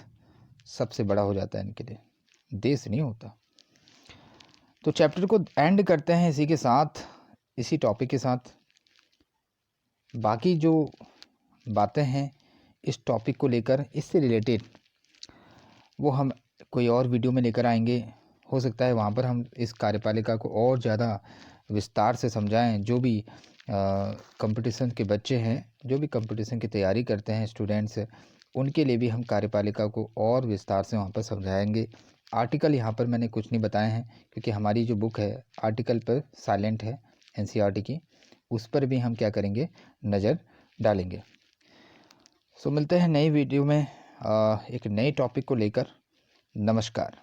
सबसे बड़ा हो जाता है इनके लिए, देश नहीं होता। तो चैप्टर को एंड करते हैं इसी के साथ, इसी टॉपिक के साथ। बाकी जो बातें हैं इस टॉपिक को लेकर, इससे रिलेटेड, वो हम कोई और वीडियो में लेकर आएंगे। हो सकता है वहाँ पर हम इस कार्यपालिका को और ज़्यादा विस्तार से समझाएं। जो भी कंपटीशन के बच्चे हैं, जो भी कंपटीशन की तैयारी करते हैं स्टूडेंट्स, उनके लिए भी हम कार्यपालिका को और विस्तार से वहाँ पर समझाएंगे। आर्टिकल यहाँ पर मैंने कुछ नहीं बताए हैं, क्योंकि हमारी जो बुक है आर्टिकल पर साइलेंट है, एनसीईआरटी की, उस पर भी हम क्या करेंगे, नज़र डालेंगे। सो मिलते हैं नई वीडियो में एक नए टॉपिक को लेकर। नमस्कार।